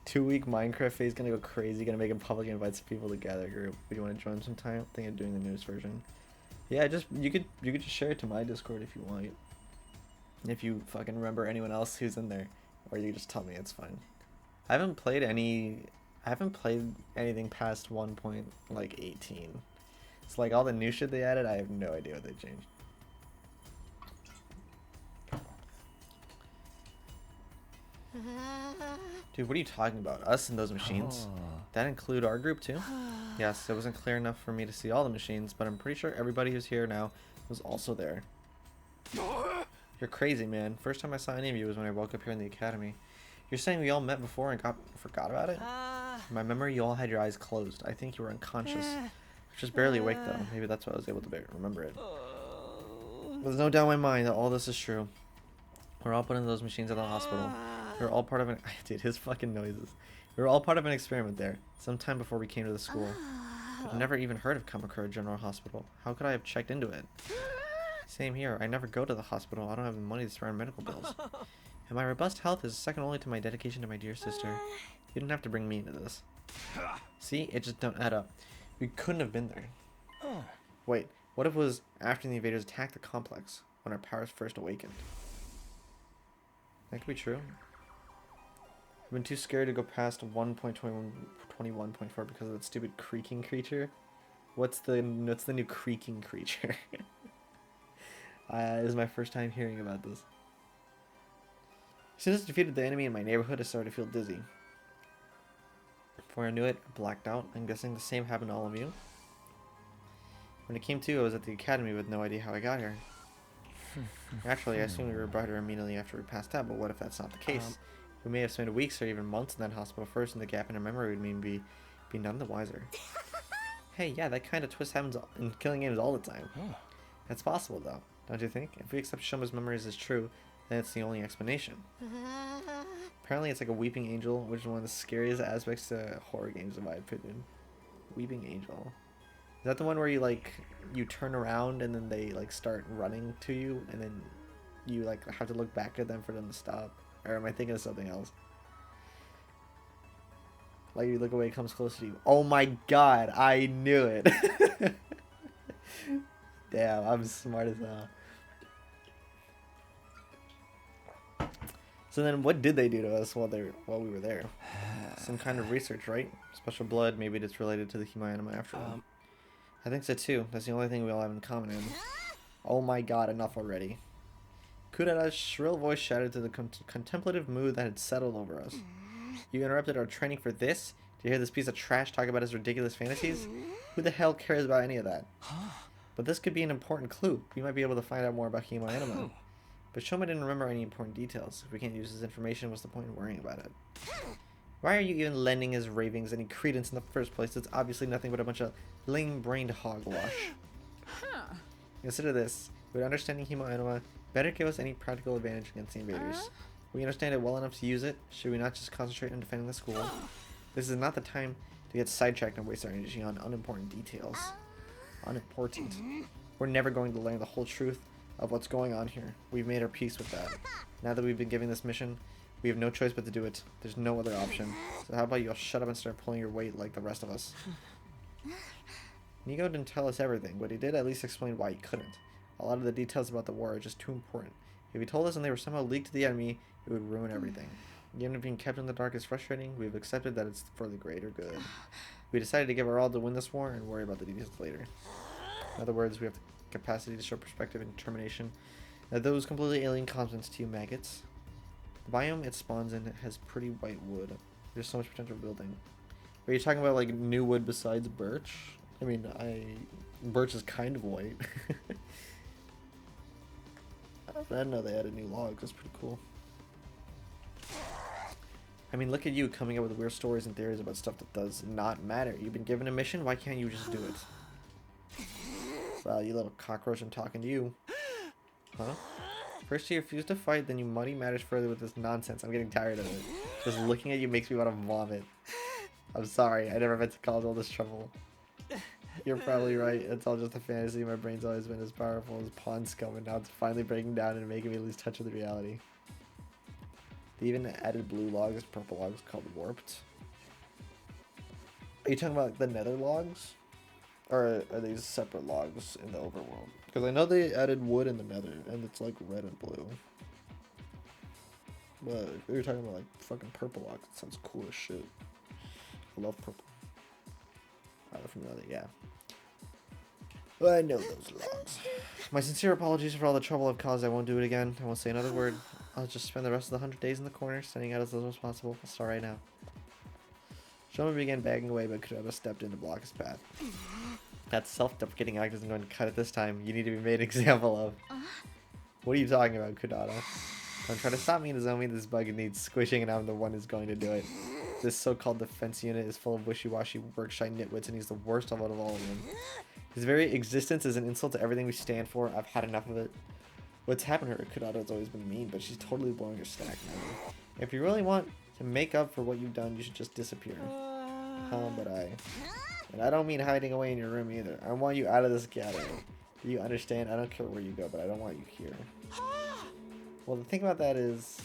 2-week Minecraft phase, gonna go crazy, gonna make a public invite some people to gather group. Do you want to join sometime? I think I'm doing the newest version. Yeah, you could just share it to my Discord if you want. If you fucking remember anyone else who's in there, or you just tell me, it's fine. I haven't played anything past 1.18. It's like all the new shit they added, I have no idea what they changed. Dude, what are you talking about? Us and those machines? That include our group too? Yes, it wasn't clear enough for me to see all the machines, but I'm pretty sure everybody who's here now was also there. You're crazy, man. First time I saw any of you was when I woke up here in the academy. You're saying we all met before and forgot about it? In my memory, you all had your eyes closed. I think you were unconscious. Just barely awake, though. Maybe that's why I was able to remember it. There's no doubt in my mind that all this is true. We're all put in those machines at the hospital. We were all part of an... Dude, his fucking noises. We were all part of an experiment there, sometime before we came to the school. I've never even heard of Kamakura General Hospital. How could I have checked into it? Same here. I never go to the hospital. I don't have the money to spend on medical bills. And my robust health is second only to my dedication to my dear sister. You didn't have to bring me into this. See? It just don't add up. We couldn't have been there. Wait, what if it was after the invaders attacked the complex, when our powers first awakened? That could be true. I've been too scared to go past 1.21.4 because of that stupid creaking creature. What's the new creaking creature? This is my first time hearing about this. As soon as I defeated the enemy in my neighborhood, I started to feel dizzy. Before I knew it, I blacked out. I'm guessing the same happened to all of you. When it came to, I was at the academy with no idea how I got here. Naturally, I assumed we were brought here immediately after we passed out, but what if that's not the case? We may have spent weeks or even months in that hospital first, and the gap in our memory would mean be none the wiser. Hey, yeah, that kind of twist happens in killing games all the time. That's possible, though, don't you think? If we accept Shoma's memories as true, then it's the only explanation. Apparently, it's like a weeping angel, which is one of the scariest aspects to horror games, in my opinion. Weeping angel. that the one where you like you turn around and then they like start running to you and then you like have to look back at them for them to stop? Or am I thinking of something else? Like you look away, it comes close to you. Oh my god, I knew it. Damn, I'm smart as hell. So then what did they do to us while we were there? Some kind of research, right? Special blood, maybe it's related to the Humanima after all. I think so too. That's the only thing we all have in common. Oh my god, enough already. Kurara's shrill voice shouted to the contemplative mood that had settled over us. You interrupted our training for this? Do you hear this piece of trash talk about his ridiculous fantasies? Who the hell cares about any of that? But this could be an important clue. We might be able to find out more about Humanima. But Shoma didn't remember any important details. If we can't use his information, what's the point in worrying about it? Why are you even lending his ravings any credence in the first place? It's obviously nothing but a bunch of lame-brained hogwash. Consider this. With understanding Humanima, better give us any practical advantage against the invaders. We understand it well enough to use it. Should we not just concentrate on defending the school? This is not the time to get sidetracked and waste our energy on unimportant details. Unimportant. We're never going to learn the whole truth of what's going on here. We've made our peace with that. Now that we've been given this mission, we have no choice but to do it. There's no other option. So how about you all shut up and start pulling your weight like the rest of us? Nigo didn't tell us everything, but he did at least explain why he couldn't. A lot of the details about the war are just too important. If he told us and they were somehow leaked to the enemy, it would ruin everything. Even if being kept in the dark is frustrating, we've accepted that it's for the greater good. We decided to give our all to win this war and worry about the details later. In other words, we have the capacity to show perspective and determination that those completely alien continents to you maggots. The biome it spawns in has pretty white wood. There's so much potential building. Are you talking about like new wood besides birch? I mean, birch is kind of white. I didn't know they added new logs. That's pretty cool. I mean, look at you coming up with weird stories and theories about stuff that does not matter. You've been given a mission. Why can't you just do it? Well, you little cockroach, I'm talking to you. Huh? First you refuse to fight, then you muddy matters further with this nonsense. I'm getting tired of it. Just looking at you makes me want to vomit. I'm sorry. I never meant to cause all this trouble. You're probably right. It's all just a fantasy. My brain's always been as powerful as pond scum, and now it's finally breaking down and making me lose touch with reality. They even added blue logs, purple logs called warped. Are you talking about the nether logs? Or are these separate logs in the overworld? Because I know they added wood in the nether, and it's like red and blue. But if you're talking about like fucking purple logs, it sounds cool as shit. I love purple. From the other, yeah. Well, I know those logs. My sincere apologies for all the trouble I've caused. I won't do it again. I won't say another word. I'll just spend the rest of the 100 days in the corner, standing out as little as possible. I'll start right now. Shoma began bagging away, but Kurata stepped in to block his path. That self-deprecating act isn't going to cut it this time. You need to be made an example of. What are you talking about, Kurata? Don't try to stop me, Nozomi. This bug needs squishing, and I'm the one who's going to do it. This so-called defense unit is full of wishy-washy work-shy nitwits, and he's the worst out of all of them. His very existence is an insult to everything we stand for. I've had enough of it. What's happened to her? Kurata's always been mean, but she's totally blowing her stack now. If you really want to make up for what you've done, you should just disappear. And I don't mean hiding away in your room either. I want you out of this gathering. Do you understand? I don't care where you go, but I don't want you here. Well, the thing about that is,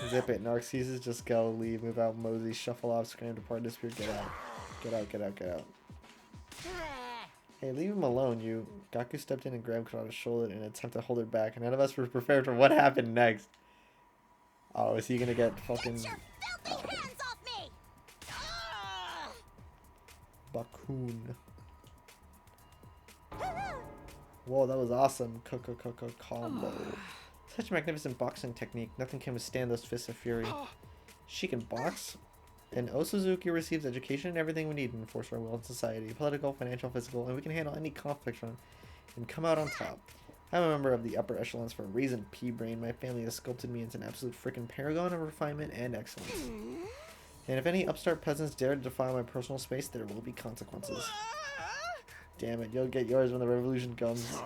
zip it. Narcissus, just go, leave, move out, mosey, shuffle off, scram, depart, disappear, get out. Get out, get out, get out. Hey, leave him alone, you. Gaku stepped in and grabbed Kurata's shoulder in an attempt to hold her back. None of us were prepared for what happened next. Oh, is he gonna get fucking... Get your filthy hands off me! Bakun. Whoa, that was awesome. Combo. Such magnificent boxing technique. Nothing can withstand those fists of fury. She can box. And Osuzuki receives education and everything we need to enforce our will in society. Political, financial, physical, and we can handle any conflict from and come out on top. I'm a member of the upper echelons for a reason, P-Brain. My family has sculpted me into an absolute freaking paragon of refinement and excellence. And if any upstart peasants dare to defile my personal space, there will be consequences. Damn it, you'll get yours when the revolution comes.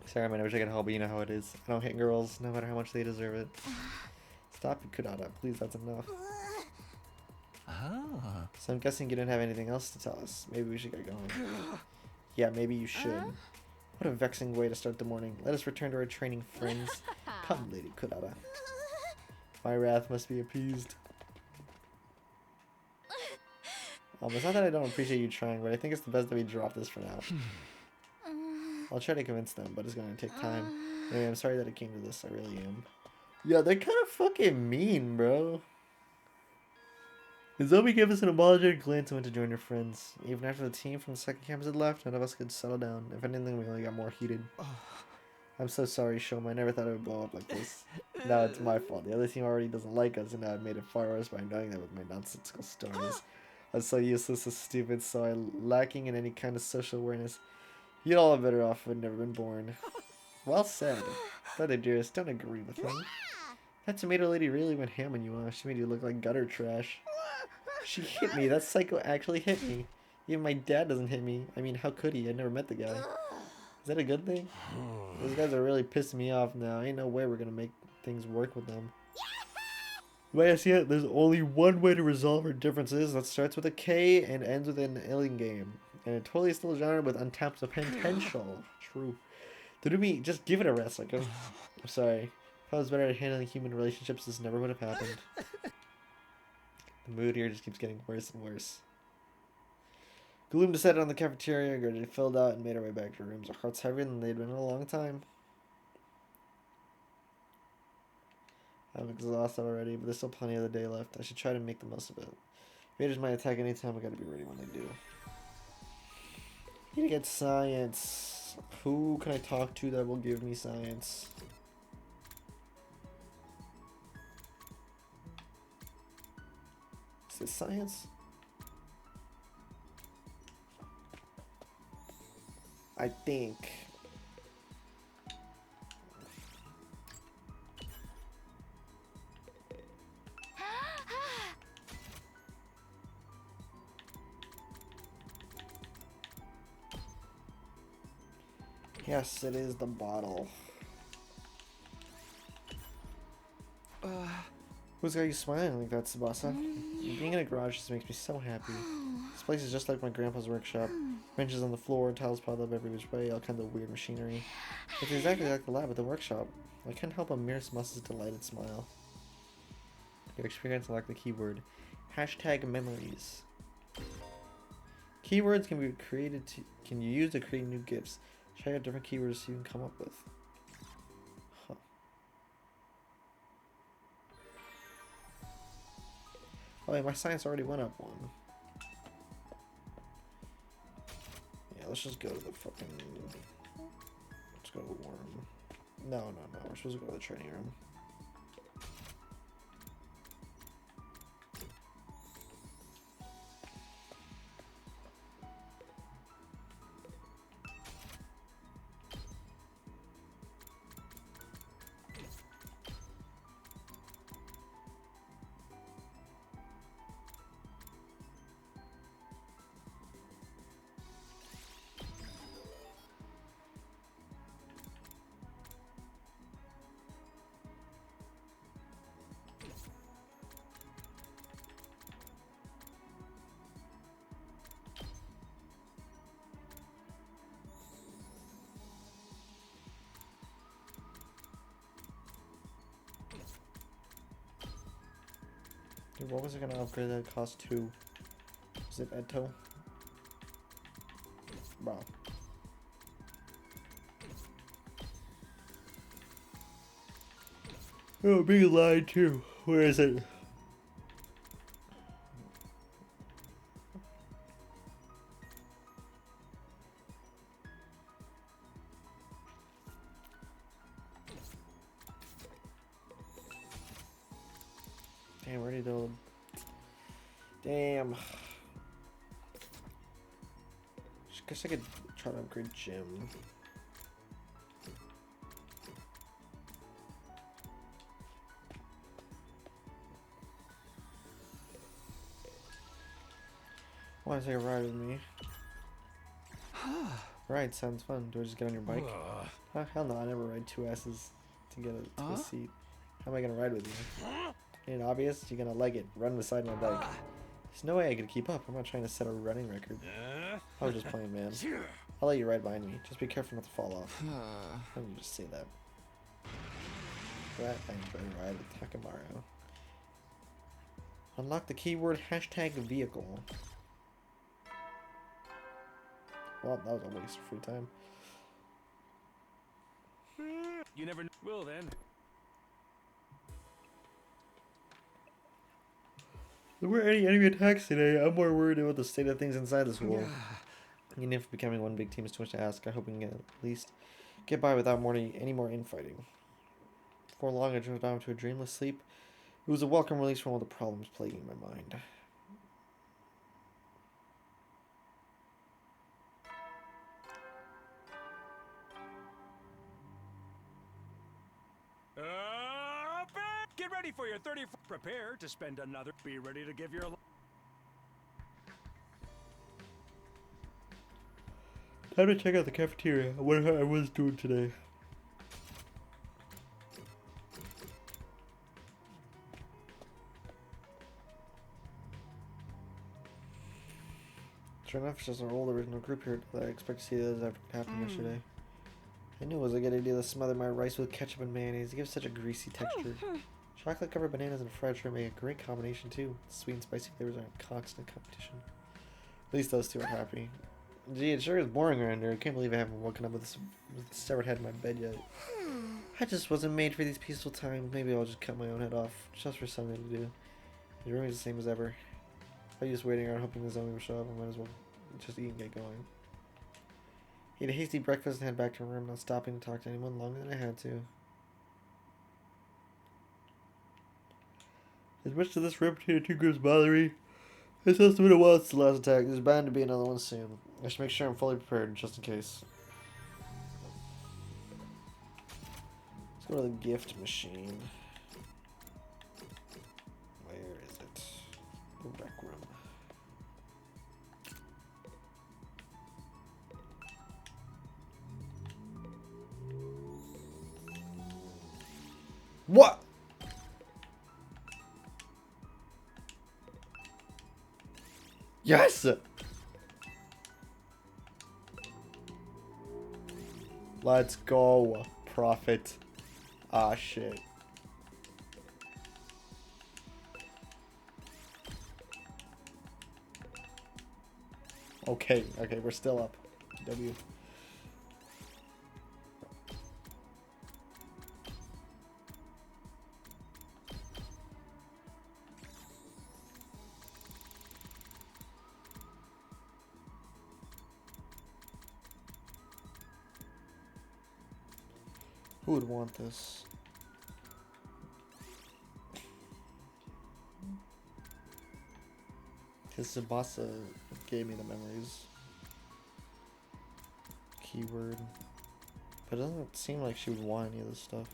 Sorry, man, I wish I could help, but you know how it is. I don't hit girls, no matter how much they deserve it. Stop it, Kurata. Please, that's enough. So I'm guessing you don't have anything else to tell us. Maybe we should get going. Yeah, maybe you should. What a vexing way to start the morning. Let us return to our training, friends. Come, Lady Kurata. My wrath must be appeased. It's not that I don't appreciate you trying, but I think it's the best that we drop this for now. I'll try to convince them, but it's going to take time. Anyway, I'm sorry that it came to this. I really am. Yeah, they're kind of fucking mean, bro. Zoe gave us an apologetic glance and went to join her friends. Even after the team from the second campus had left, none of us could settle down. If anything, we only got more heated. I'm so sorry, Shoma. I never thought it would blow up like this. Now it's my fault. The other team already doesn't like us, and now I've made it far worse by annoying them with my nonsensical stories. I'm so useless and stupid, so I'm lacking in any kind of social awareness. You'd all have better off if I'd never been born. Well said. Brother dearest, don't agree with him. That tomato lady really went ham on you, huh? She made you look like gutter trash. She hit me. That psycho actually hit me. Even my dad doesn't hit me. I mean, how could he? I never met the guy. Is that a good thing? Those guys are really pissing me off now. Ain't no way we're gonna make things work with them. But yes, yeah, there's only one way to resolve our differences. That starts with a K and ends with an alien game. And it totally is still a genre with untapped potential. True. To do me, just give it a rest. Like, I'm sorry. If I was better at handling human relationships, this never would have happened. The mood here just keeps getting worse and worse. Gloom decided on the cafeteria, gradually filled out, and made our way back to our rooms. Our hearts heavier than they'd been in a long time. I'm exhausted already, but there's still plenty of the day left. I should try to make the most of it. Raiders might attack anytime. I gotta be ready when they do. Need to get science. Who can I talk to that will give me science? Is this science? I think. Yes, it is the bottle. Who's got you smiling like that, Tsubasa? Being in a garage just makes me so happy. This place is just like my grandpa's workshop. Benches on the floor, tiles piled up every which way, all kinds of weird machinery. It's exactly like the lab at the workshop. I can't help but mirror Tsubasa's delighted smile. Your experience unlocked the keyword. Hashtag memories. Keywords can be created can you use to create new gifts. Try out different keywords you can come up with. Huh. Oh yeah, my science already went up one. Yeah, let's just go to the fucking... Let's go to the worm. No, we're supposed to go to the training room. Dude, what was it gonna upgrade that cost 2? Is it Eto? Wow. Oh, being lied to. Where is it? Damn, where did it go? Damn. Guess I could try to upgrade Jim. Want to take a ride with me? Ride sounds fun. Do I just get on your bike? Oh, hell no, I never ride two asses to get a seat. How am I gonna ride with you? Ain't it obvious? You're gonna like it. Run beside my bike. There's no way I could keep up. I'm not trying to set a running record. I was just playing, man. I'll let you ride behind me. Just be careful not to fall off. Let me just say that. That I enjoy ride with Takamaru. Unlock the keyword #vehicle. Well, that was a waste of free time. You never will then. There weren't any enemy attacks today. I'm more worried about the state of things inside this world. Even if becoming one big team is too much to ask, I hope we can at least get by without any more infighting. Before long, I drifted down to a dreamless sleep. It was a welcome release from all the problems plaguing my mind. Get ready for your 30. Prepare to spend another. Be ready to give your. Time to check out the cafeteria. I wonder how everyone's doing today. Sure enough, it's just our old original group here that I expect to see those after what happened yesterday. I knew it was a good idea to smother my rice with ketchup and mayonnaise. It gives such a greasy texture. Chocolate-covered bananas and fried shrimp make a great combination too. Sweet and spicy flavors are in constant competition. At least those two are happy. Gee, it sure is boring around here. I can't believe I haven't woken up with a severed head in my bed yet. I just wasn't made for these peaceful times. Maybe I'll just cut my own head off, just for something to do. The room is the same as ever. I was just waiting around hoping the zombie would show up. I might as well just eat and get going. Ate a hasty breakfast and head back to my room, not stopping to talk to anyone longer than I had to. As much as this repetition of two groups bother me, it's also been a while since the last attack. There's bound to be another one soon. I should make sure I'm fully prepared, just in case. Let's go to the gift machine. Where is it? The rec room. What? Yes! Let's go, Prophet. Ah, shit. Okay, we're still up. W. Who would want this? Because Tsubasa gave me the memories. Keyword. But it doesn't seem like she would want any of this stuff.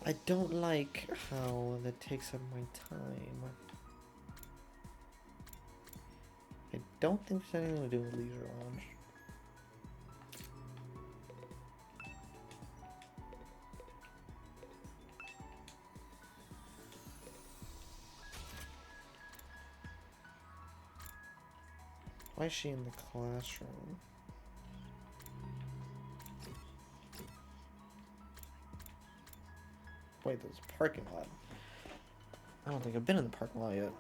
I don't like how that takes up my time. I don't think there's anything to do with Leisure Lounge. Why is she in the classroom? Wait, there's a parking lot. I don't think I've been in the parking lot yet.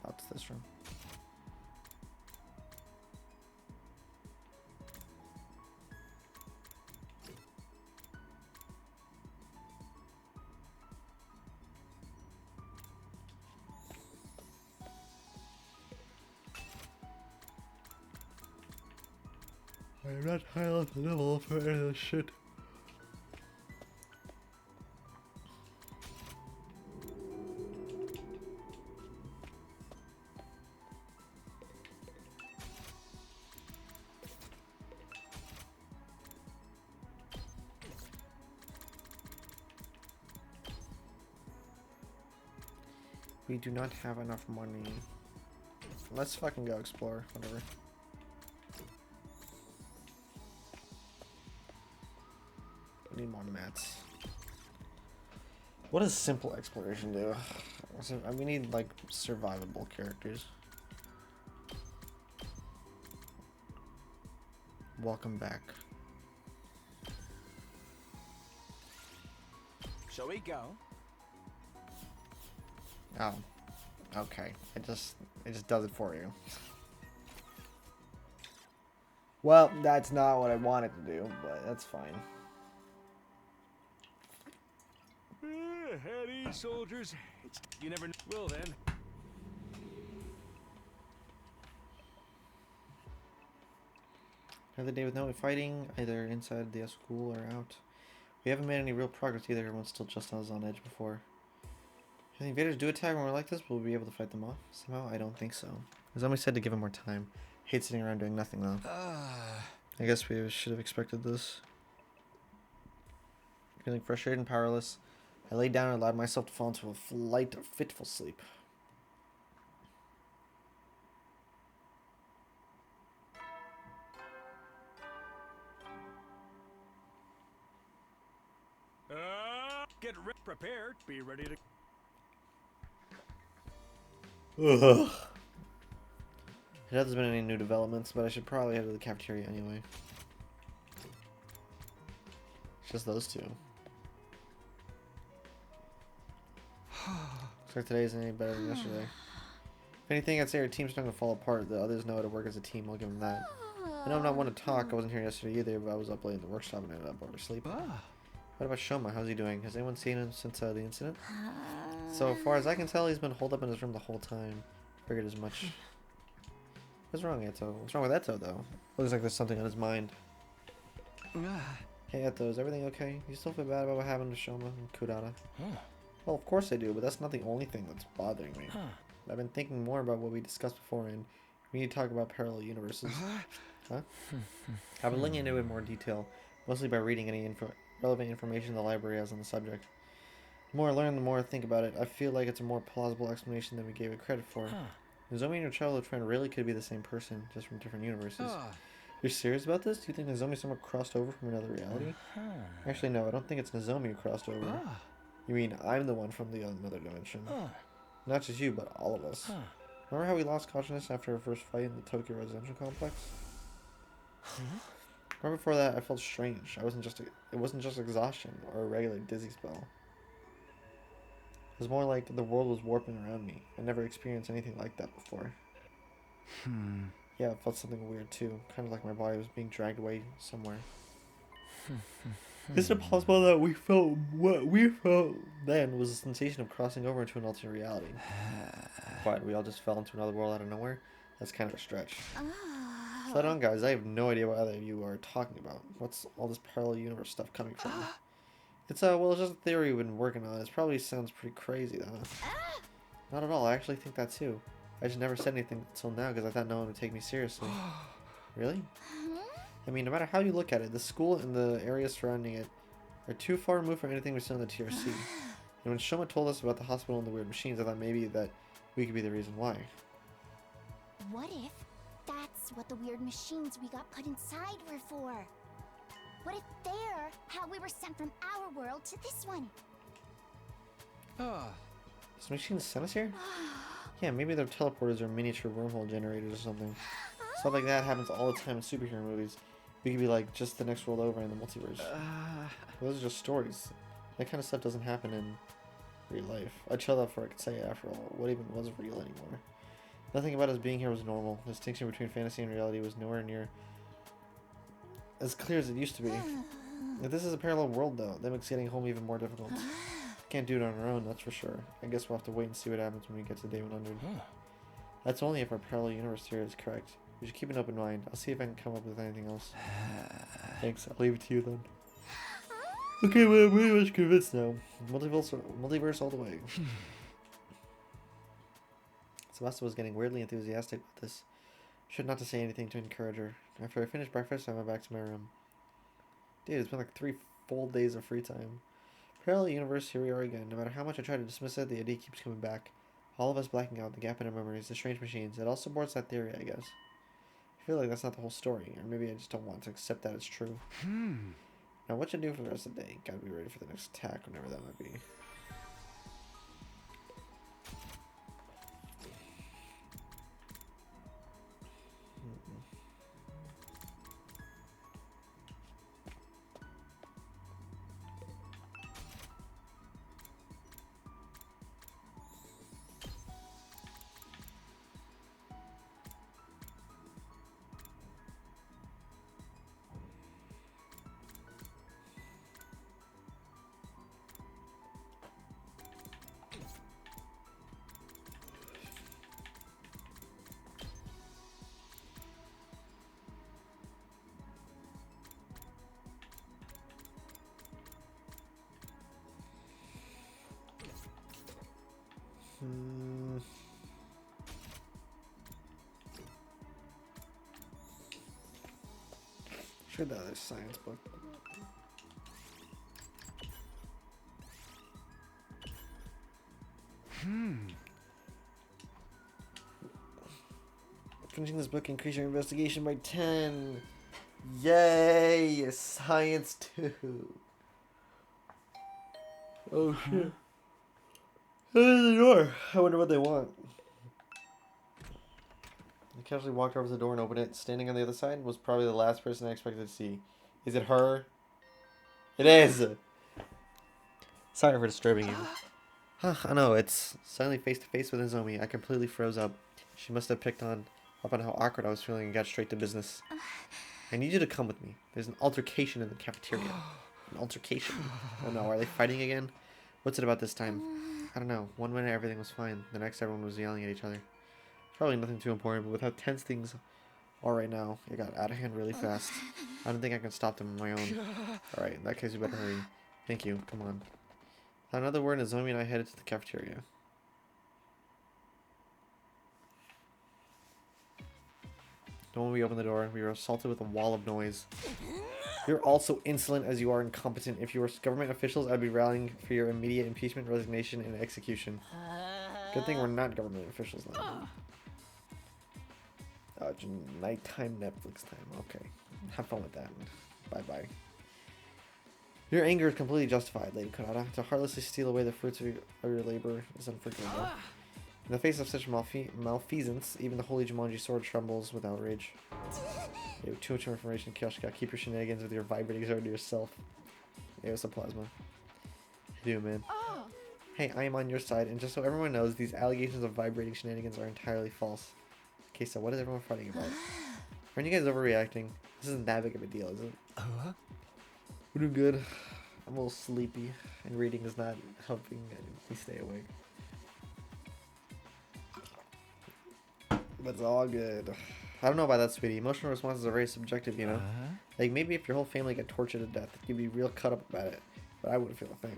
That's this room. I'm not high enough level for any of this shit. We do not have enough money. Let's fucking go explore. Whatever. We need more mats. What does simple exploration do? So, we need like survivable characters. Welcome back. Shall we go? Oh, okay. It just does it for you. Well, that's not what I wanted to do, but that's fine. At ease, soldiers. You never know. Well then. Another day with no fighting, either inside the school or out. We haven't made any real progress either. Everyone's still just as on edge before. If the invaders do attack when we're like this, will we be able to fight them off? Somehow, I don't think so. Azami said to give him more time. Hate sitting around doing nothing though. I guess we should have expected this. Feeling frustrated and powerless, I laid down and allowed myself to fall into a light, fitful sleep. Get prepared. Be ready to. Ugh. It hasn't been any new developments, but I should probably head to the cafeteria anyway. It's just those two. Looks like today isn't any better than yesterday. If anything, I'd say our team's not going to fall apart. The others know how to work as a team. I'll give them that. I know I'm not one to talk. I wasn't here yesterday either, but I was up late in the workshop and ended up oversleep. What about Shoma? How's he doing? Has anyone seen him since the incident? So far as I can tell, he's been holed up in his room the whole time. Figured as much. What's wrong, Eto? What's wrong with Eto, though? Looks like there's something on his mind. Hey, Eto, is everything okay? You still feel bad about what happened to Shoma and Kurata? Well, of course I do, but that's not the only thing that's bothering me. I've been thinking more about what we discussed before, and we need to talk about parallel universes. Huh? I've been looking into it in more detail, mostly by reading any relevant information the library has on the subject. The more I learn, the more I think about it. I feel like it's a more plausible explanation than we gave it credit for. Nozomi and your childhood friend really could be the same person, just from different universes. You're serious about this? Do you think Nozomi somehow crossed over from another reality? Actually, no, I don't think it's Nozomi who crossed over. You mean I'm the one from the another dimension? Not just you, but all of us. Remember how we lost consciousness after our first fight in the Tokyo residential complex? Right before that, I felt strange. It wasn't just exhaustion or a regular dizzy spell. It was more like the world was warping around me. I never experienced anything like that before. Yeah, I felt something weird too. Kind of like my body was being dragged away somewhere. Is it possible that what we felt then was a sensation of crossing over into an alternate reality? What, we all just fell into another world out of nowhere? That's kind of a stretch. Let on, guys. I have no idea what either of you are talking about. What's all this parallel universe stuff coming from? It's well, it's just a theory we've been working on. It probably sounds pretty crazy, though. Not at all. I actually think that too. I just never said anything until now because I thought no one would take me seriously. Really? I mean, no matter how you look at it, the school and the area surrounding it are too far removed from anything we saw in the TRC. And when Shoma told us about the hospital and the weird machines, I thought maybe that we could be the reason why. What if that's what the weird machines we got put inside were for? What if they're how we were sent from our world to this one? This machine sent us here? Yeah, maybe they're teleporters or miniature wormhole generators or something. Stuff like that happens all the time in superhero movies. We could be like just the next world over in the multiverse. Those are just stories. That kind of stuff doesn't happen in real life. I chilled out for I could say after all, what even was real anymore? Nothing about us being here was normal. The distinction between fantasy and reality was nowhere near as clear as it used to be. If this is a parallel world though, that makes getting home even more difficult. Can't do it on our own, that's for sure. I guess we'll have to wait and see what happens when we get to day 100. That's only if our parallel universe theory is correct. We should keep an open mind. I'll see if I can come up with anything else. Thanks, I'll leave it to you then. Okay, well, I'm pretty much convinced now. Multiverse all the way. Sebasta was getting weirdly enthusiastic about this. Should not to say anything to encourage her. After I finished breakfast, I went back to my room. Dude, it's been like 3 full days of free time. Parallel universe, here we are again. No matter how much I try to dismiss it, the idea keeps coming back. All of us blacking out, the gap in our memories, the strange machines. It all supports that theory, I guess. I feel like that's not the whole story, or maybe I just don't want to accept that it's true. Now, what you do for the rest of the day? Gotta be ready for the next attack, whenever that might be. Sure, the other science book. Finishing this book increase your investigation by 10. Yay! Science 2. Oh shit. There's the door. I wonder what they want. I casually walked over to the door and opened it. Standing on the other side was probably the last person I expected to see. Is it her? It is! Sorry for disturbing you. I know, it's suddenly face to face with Nozomi. I completely froze up. She must have picked up on how awkward I was feeling and got straight to business. I need you to come with me. There's an altercation in the cafeteria. An altercation? Oh no, are they fighting again? What's it about this time? I don't know. One minute everything was fine. The next everyone was yelling at each other. Probably nothing too important, but with how tense things are right now, it got out of hand really fast. I don't think I can stop them on my own. Alright, in that case we better hurry. Thank you. Come on. Without another word, Nozomi and I headed to the cafeteria. The moment we opened the door, we were assaulted with a wall of noise. You're all so insolent as you are incompetent. If you were government officials, I'd be rallying for your immediate impeachment, resignation, and execution. Good thing we're not government officials now. Nighttime Netflix time. Okay. Have fun with that. Bye-bye. Your anger is completely justified, Lady Kurata. To heartlessly steal away the fruits of your labor is unforgivable. In the face of such malfeasance, even the holy Jumanji sword trembles with outrage. You have too much information, Kyoshika. Keep your shenanigans with your vibrating sword to yourself. Yeah, it's a plasma. I do, man. Hey, I am on your side, and just so everyone knows, these allegations of vibrating shenanigans are entirely false. Okay, so what is everyone fighting about? Aren't you guys overreacting? This isn't that big of a deal, is it? We're doing good. I'm a little sleepy, and reading is not helping me stay awake. But it's all good. I don't know about that, sweetie. Emotional responses are very subjective, you know? Like, maybe if your whole family got tortured to death, you'd be real cut up about it. But I wouldn't feel a thing.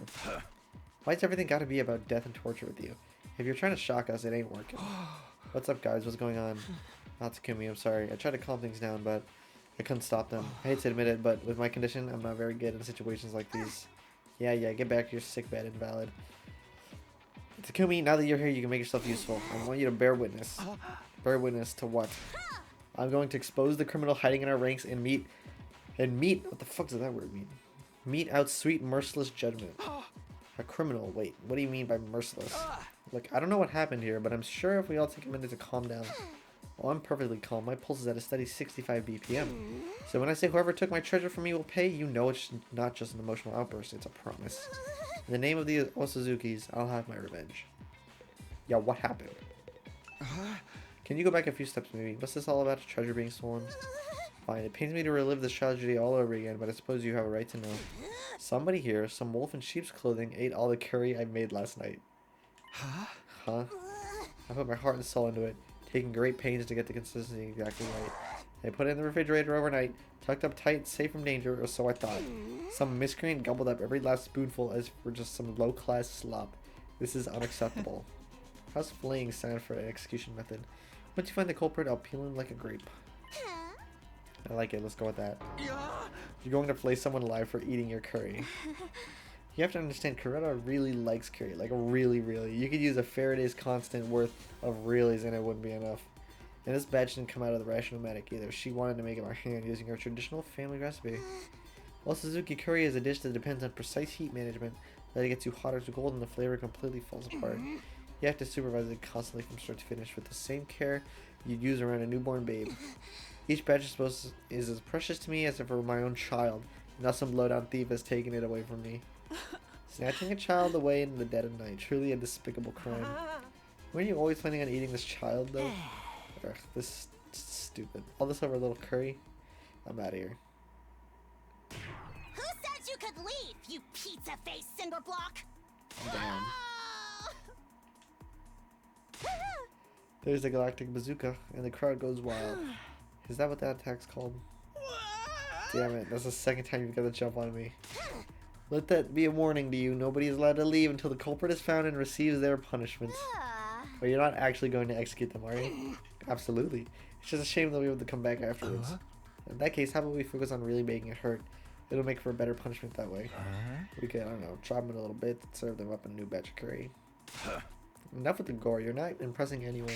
Why's everything gotta be about death and torture with you? If you're trying to shock us, it ain't working. What's up, guys? What's going on? Natsukumi, I'm sorry. I tried to calm things down, but I couldn't stop them. I hate to admit it, but with my condition, I'm not very good in situations like these. Yeah, get back to your sickbed, invalid. Takumi, now that you're here, you can make yourself useful. I want you to bear witness. Bear witness to what? I'm going to expose the criminal hiding in our ranks and meet, what the fuck does that word mean? Mete out sweet, merciless judgment. A criminal, wait, what do you mean by merciless? Look, I don't know what happened here, but I'm sure if we all take a minute to calm down. Well, I'm perfectly calm. My pulse is at a steady 65 BPM. So when I say whoever took my treasure from me will pay, you know it's not just an emotional outburst, it's a promise. In the name of the Osuzukis, I'll have my revenge. Yeah, what happened? Can you go back a few steps maybe? What's this all about? Treasure being stolen? Fine, it pains me to relive this tragedy all over again, but I suppose you have a right to know. Somebody here, some wolf in sheep's clothing, ate all the curry I made last night. Huh? I put my heart and soul into it, taking great pains to get the consistency exactly right. I put it in the refrigerator overnight, tucked up tight, safe from danger, or so I thought. Some miscreant gobbled up every last spoonful as for just some low-class slop. This is unacceptable. How's flaying sound for an execution method? Once you find the culprit, I'll peel him like a grape. I like it, let's go with that. You're going to flay someone alive for eating your curry. You have to understand, Coretta really likes curry. Like, really, really. You could use a Faraday's constant worth of reallys and it wouldn't be enough. And this batch didn't come out of the Rationomatic either. She wanted to make it by hand using her traditional family recipe. While Suzuki curry is a dish that depends on precise heat management, let it get too hot or too cold and the flavor completely falls apart. You have to supervise it constantly from start to finish with the same care you'd use around a newborn babe. Each batch is as precious to me as if it were my own child. Now some low-down thief has taken it away from me. Snatching a child away in the dead of night, truly a despicable crime. Weren't you always planning on eating this child, though? Ugh, this is stupid. All this over a little curry? I'm out of here. Who said you could leave, you pizza-faced cinderblock? Damn. There's the Galactic Bazooka, and the crowd goes wild. Is that what that attack's called? Damn it, that's the second time you've got to jump on me. Let that be a warning to you. Nobody is allowed to leave until the culprit is found and receives their punishment. But you're not actually going to execute them, are you? Absolutely. It's just a shame they'll be able to come back afterwards. In that case, how about we focus on really making it hurt? It'll make for a better punishment that way. We could, I don't know, chop them in a little bit, serve them up in a new batch of curry. Enough with the gore. You're not impressing anyone.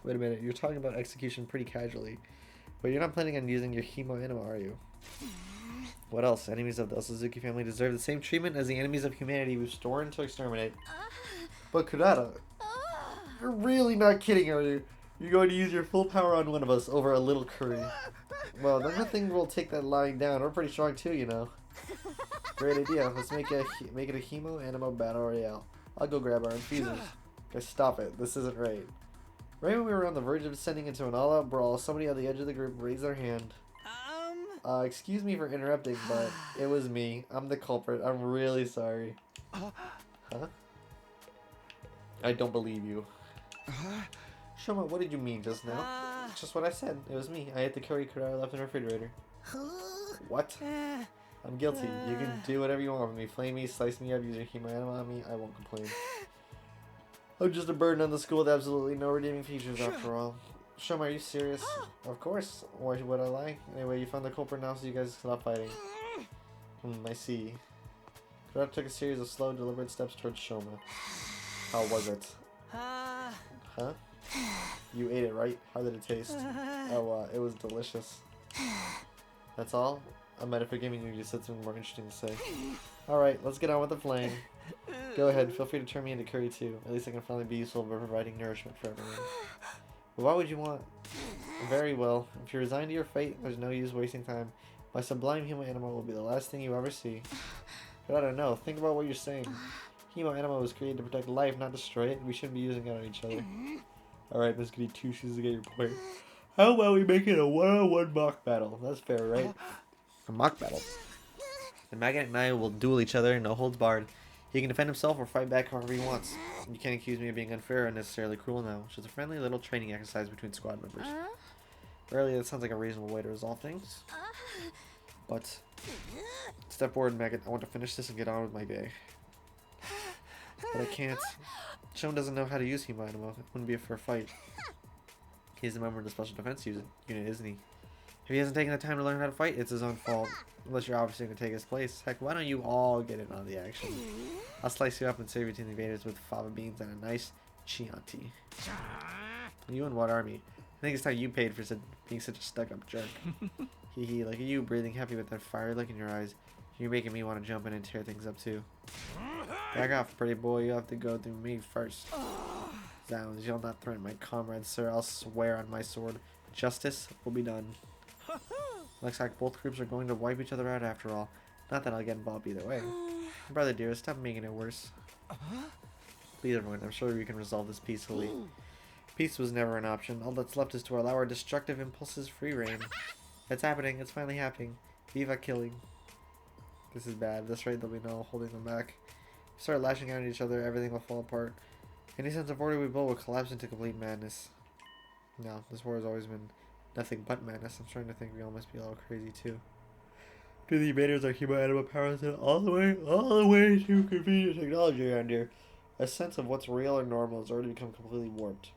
Wait a minute. You're talking about execution pretty casually. But you're not planning on using your hemo anima, are you? What else? Enemies of the Suzuki family deserve the same treatment as the enemies of humanity we've sworn to exterminate. But Kurata, you're really not kidding, are you? You're going to use your full power on one of us over a little curry. Well, then I think we'll take that lying down. We're pretty strong too, you know. Great idea. Let's make it a hemo anima battle royale. I'll go grab our infusers. Guys, stop it. This isn't right. Right when we were on the verge of descending into an all-out brawl, somebody on the edge of the group raised their hand. Excuse me for interrupting, but it was me. I'm the culprit. I'm really sorry. Huh? I don't believe you. Shoma, what did you mean just now? It's just what I said. It was me. I ate the curry Kurata left in the refrigerator. What? I'm guilty. You can do whatever you want with me. Flame me, slice me up, use your hemo anima on me. I won't complain. I'm just a burden on the school with absolutely no redeeming features after all. Shoma, are you serious? Of course. Why would I lie? Anyway, you found the culprit now, so you guys stop fighting. I see. Kurata took a series of slow, deliberate steps towards Shoma. How was it? Huh? You ate it, right? How did it taste? Oh, it was delicious. That's all? I might have forgiven you. You said something more interesting to say. Alright, let's get on with the flame. Go ahead, feel free to turn me into curry too. At least I can finally be useful by providing nourishment for everyone. But why would you want? Very well. If you resign to your fate, there's no use wasting time. My sublime hemo anima will be the last thing you ever see. But I don't know. Think about what you're saying. Hemo anima was created to protect life, not destroy it. We shouldn't be using it on each other. Alright, Miss Goody Two Shoes to get your point. How about we make it a one-on-one mock battle? That's fair, right? A mock battle. The Magnet and I will duel each other, no holds barred. He can defend himself or fight back however he wants. You can't accuse me of being unfair or unnecessarily cruel now. It's just a friendly little training exercise between squad members. Really, that sounds like a reasonable way to resolve things. But, step forward, Maggot. I want to finish this and get on with my day. But I can't. Shone doesn't know how to use hemo anima. It wouldn't be a fair fight. He's a member of the Special Defense unit, isn't he? If he hasn't taken the time to learn how to fight, it's his own fault. Unless you're obviously going to take his place. Heck, why don't you all get in on the action? I'll slice you up and serve you to the invaders with fava beans and a nice Chianti. You and what army? I think it's time you paid for being such a stuck-up jerk. Hee hee, look at you breathing heavy with that fire look in your eyes. You're making me want to jump in and tear things up too. Back off, pretty boy. You have to go through me first. Zounds, you'll not threaten my comrades, sir. I'll swear on my sword. Justice will be done. Looks like both groups are going to wipe each other out after all. Not that I'll get involved either way. Brother dear, stop making it worse. Please everyone, I'm sure we can resolve this peacefully. Peace was never an option. All that's left is to allow our destructive impulses free reign. It's happening. It's finally happening. Viva killing. This is bad. At this rate, there'll be no holding them back. If we start lashing out at each other, everything will fall apart. Any sense of order we build will collapse into complete madness. No, this war has always been nothing but madness. I'm starting to think we all must be a little crazy too. Do the invaders our hemo anima powers all the way to convenient technology around here? A sense of what's real or normal has already become completely warped.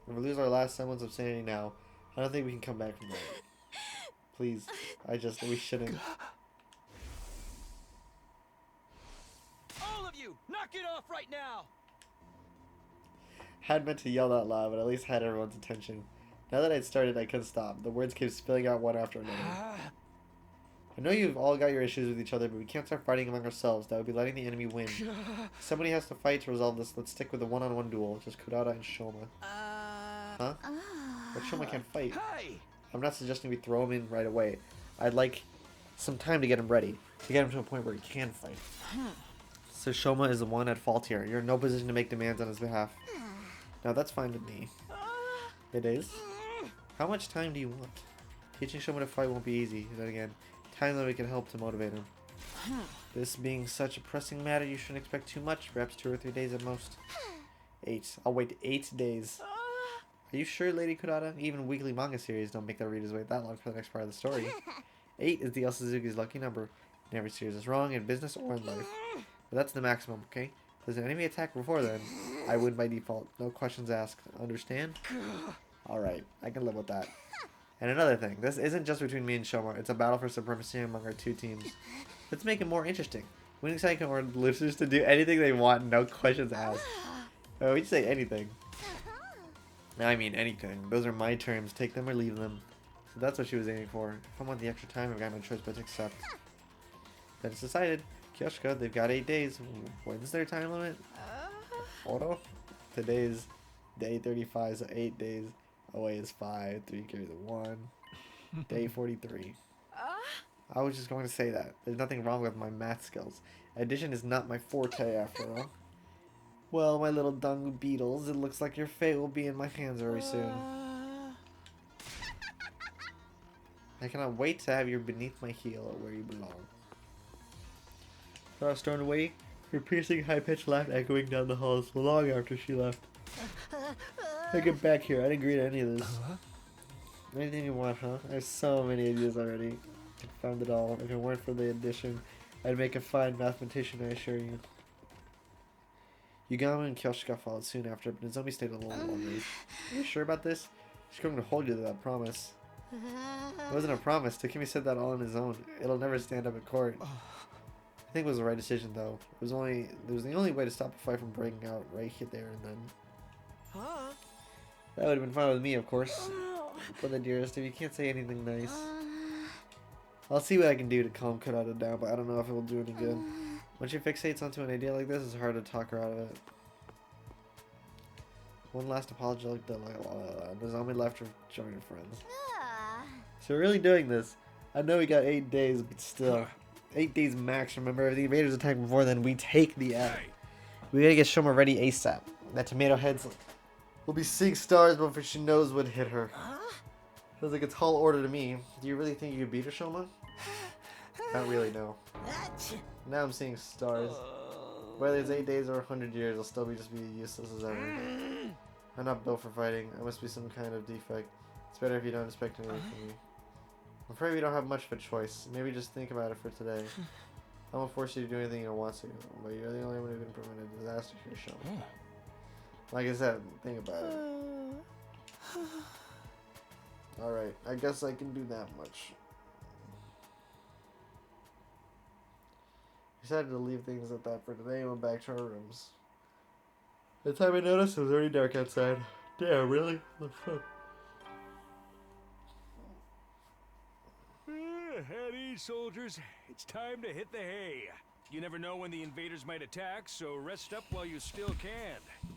If we lose our last semblance of sanity now, I don't think we can come back from that. Please, we shouldn't. you! Knock it off right now! Had meant to yell that loud, but at least had everyone's attention. Now that I'd started, I couldn't stop. The words kept spilling out one after another. I know you've all got your issues with each other, but we can't start fighting among ourselves. That would be letting the enemy win. If somebody has to fight to resolve this. Let's stick with the one-on-one duel. Just Kurata and Shoma. Huh? But Shoma can't fight. Hey! I'm not suggesting we throw him in right away. I'd like some time to get him ready. To get him to a point where he can fight. So Shoma is the one at fault here. You're in no position to make demands on his behalf. Now that's fine with me. It is? How much time do you want? Teaching Shoma to fight won't be easy. Then again, time that we can help to motivate him. This being such a pressing matter, you shouldn't expect too much. Perhaps 2 or 3 days at most. 8. I'll wait 8 days. Are you sure, Lady Kurata? Even weekly manga series don't make their readers wait that long for the next part of the story. 8 is the El Suzuki's lucky number. And every series is wrong in business or in life. But that's the maximum, okay? If there's an enemy attack before then, I win by default. No questions asked. Understand? Alright, I can live with that. And another thing, this isn't just between me and Shoma. It's a battle for supremacy among our 2 teams. Let's make it more interesting. Winning side can order losers to do anything they want, no questions asked. Oh, we just say anything. I mean anything. Those are my terms. Take them or leave them. So that's what she was aiming for. If I want the extra time, I've got no choice but to accept. Then it's decided. Kyoshika, they've got 8 days. When's their time limit? Hold on. Today's day 35, so 8 days. Away is 5. 3 carries a 1. Day 43. I was just going to say that. There's nothing wrong with my math skills. Addition is not my forte after all. Well, my little dung beetles, it looks like your fate will be in my hands very soon. I cannot wait to have you beneath my heel where you belong. So I was thrown away, her piercing high-pitched laugh echoing down the halls long after she left. Hey, get back here. I didn't agree to any of this. Anything you want, huh? I have so many ideas already. I found it all. If it weren't for the addition, I'd make a fine mathematician, I assure you. Yugama and Kyoshika followed soon after, but Nozomi stayed a little longer. Are you sure about this? She's going to hold you to that promise. It wasn't a promise. Takemi said that all on his own. It'll never stand up in court. I think it was the right decision, though. It was the only way to stop a fight from breaking out right here, there, and then. That would have been fine with me, of course. But then, dearest, if you can't say anything nice, I'll see what I can do to calm Kurata down, but I don't know if it will do any good. Once she fixates onto an idea like this, it's hard to talk her out of it. One last apology, like the Nozomi left her to join her friends. So we're really doing this. I know we got 8 days, but still. 8 days max, remember? If the invaders attack before then, we take the L. We gotta get Shoma ready ASAP. That tomato head's will be seeing stars before she knows what hit her. Feels like a tall order to me. Do you really think you could beat her, Shoma? Not really, no. Now I'm seeing stars. Whether it's 8 days or 100 years, I'll still just be useless as ever. I'm not built for fighting. I must be some kind of defect. It's better if you don't expect anything from me. I'm afraid we don't have much of a choice. Maybe just think about it for today. I won't force you to do anything you don't want to, but you're the only one who can prevent a disaster here, Shoma. Like I said, think about it. Alright, I guess I can do that much. We decided to leave things at that for today and went back to our rooms. By the time I noticed, it was already dark outside. Damn, really? What the fuck? At ease, soldiers. It's time to hit the hay. You never know when the invaders might attack, so rest up while you still can.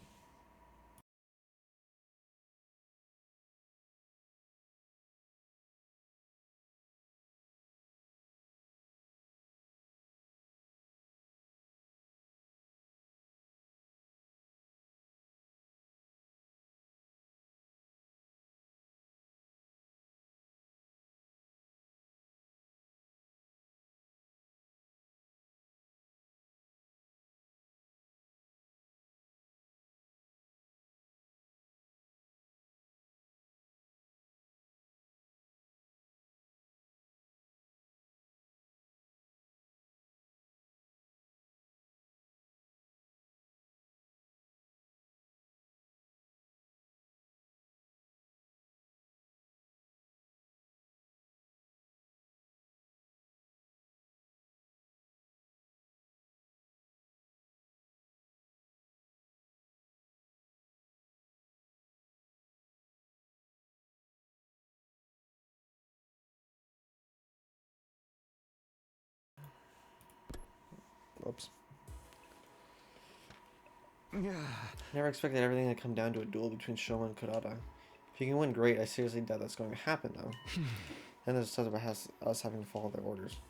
Whoops. Never expected everything to come down to a duel between Shoma and Kurata. If you can win, great. I seriously doubt that's going to happen, though. Then there's stuff about us having to follow their orders.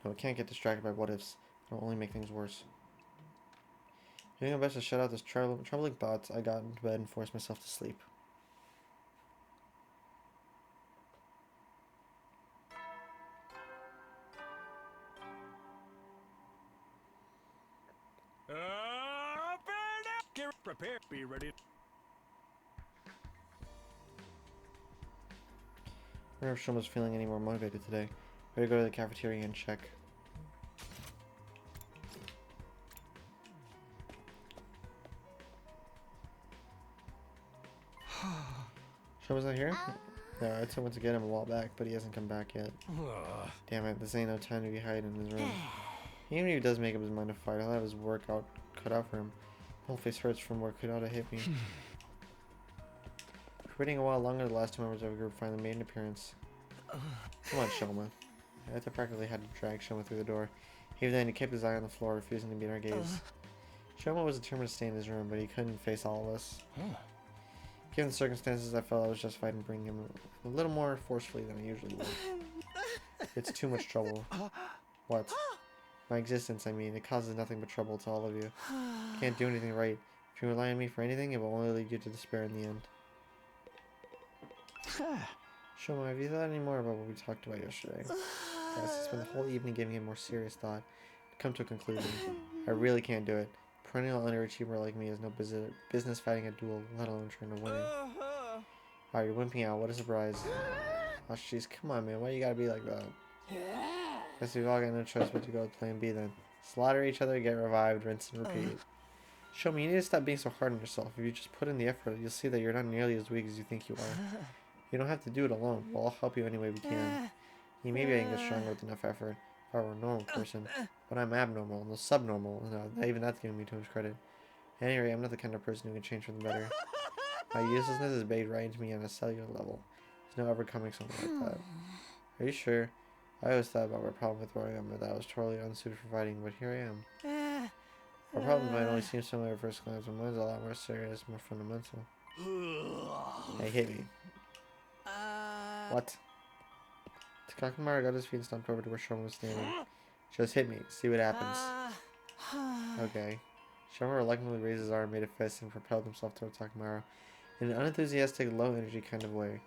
No, we can't get distracted by what-ifs. It'll only make things worse. Doing my best to shut out those troubling thoughts, I got into bed and forced myself to sleep. Get prepared. Be ready. I wonder if Shoma's feeling any more motivated today. Better go to the cafeteria and check. Shoma's not here? No, I told him to get him a while back, but he hasn't come back yet. Damn it, this ain't no time to be hiding in his room. Even if he does make up his mind to fight, he'll have his work out cut out for him. My whole face hurts from where Kurata hit me. Waiting a while longer, the last two members of the group finally made an appearance. Come on, Shoma. I practically had to drag Shoma through the door. Even then, he kept his eye on the floor, refusing to meet our gaze. Shoma was determined to stay in his room, but he couldn't face all of us. Given the circumstances, I felt I was justified in bringing him a little more forcefully than I usually would. It's too much trouble. What? My existence, I mean. It causes nothing but trouble to all of you. Can't do anything right. If you rely on me for anything, it will only lead you to despair in the end. Shoma, have you thought any more about what we talked about yesterday? Yes, I spent the whole evening giving it more serious thought to come to a conclusion. I really can't do it. A perennial underachiever like me has no business fighting a duel, let alone trying to win it. Alright, you're wimping out. What a surprise. Oh, jeez, come on, man. Why you gotta be like that? Guess we've all got no choice but to go with plan B then. Slaughter each other, get revived, rinse and repeat. Show me, you need to stop being so hard on yourself. If you just put in the effort, you'll see that you're not nearly as weak as you think you are. You don't have to do it alone. We'll all help you any way we can. Maybe I can get stronger with enough effort if I were a normal person. But I'm abnormal, no subnormal. No, even that's giving me too much credit. At any rate, I'm not the kind of person who can change for the better. My uselessness is baked right into me on a cellular level. There's no overcoming something like that. Are you sure? I always thought about my problem with growing up, but that I was totally unsuited for fighting, but here I am. Our problem might only seem similar at first glance, but mine's a lot more serious, more fundamental. Hey, hit me. What? Takakamara got his feet and stomped over to where Shoma was standing. Just hit me. See what happens. Okay. Shoma reluctantly raised his arm, made a fist, and propelled himself toward Takamaro in an unenthusiastic, low-energy kind of way.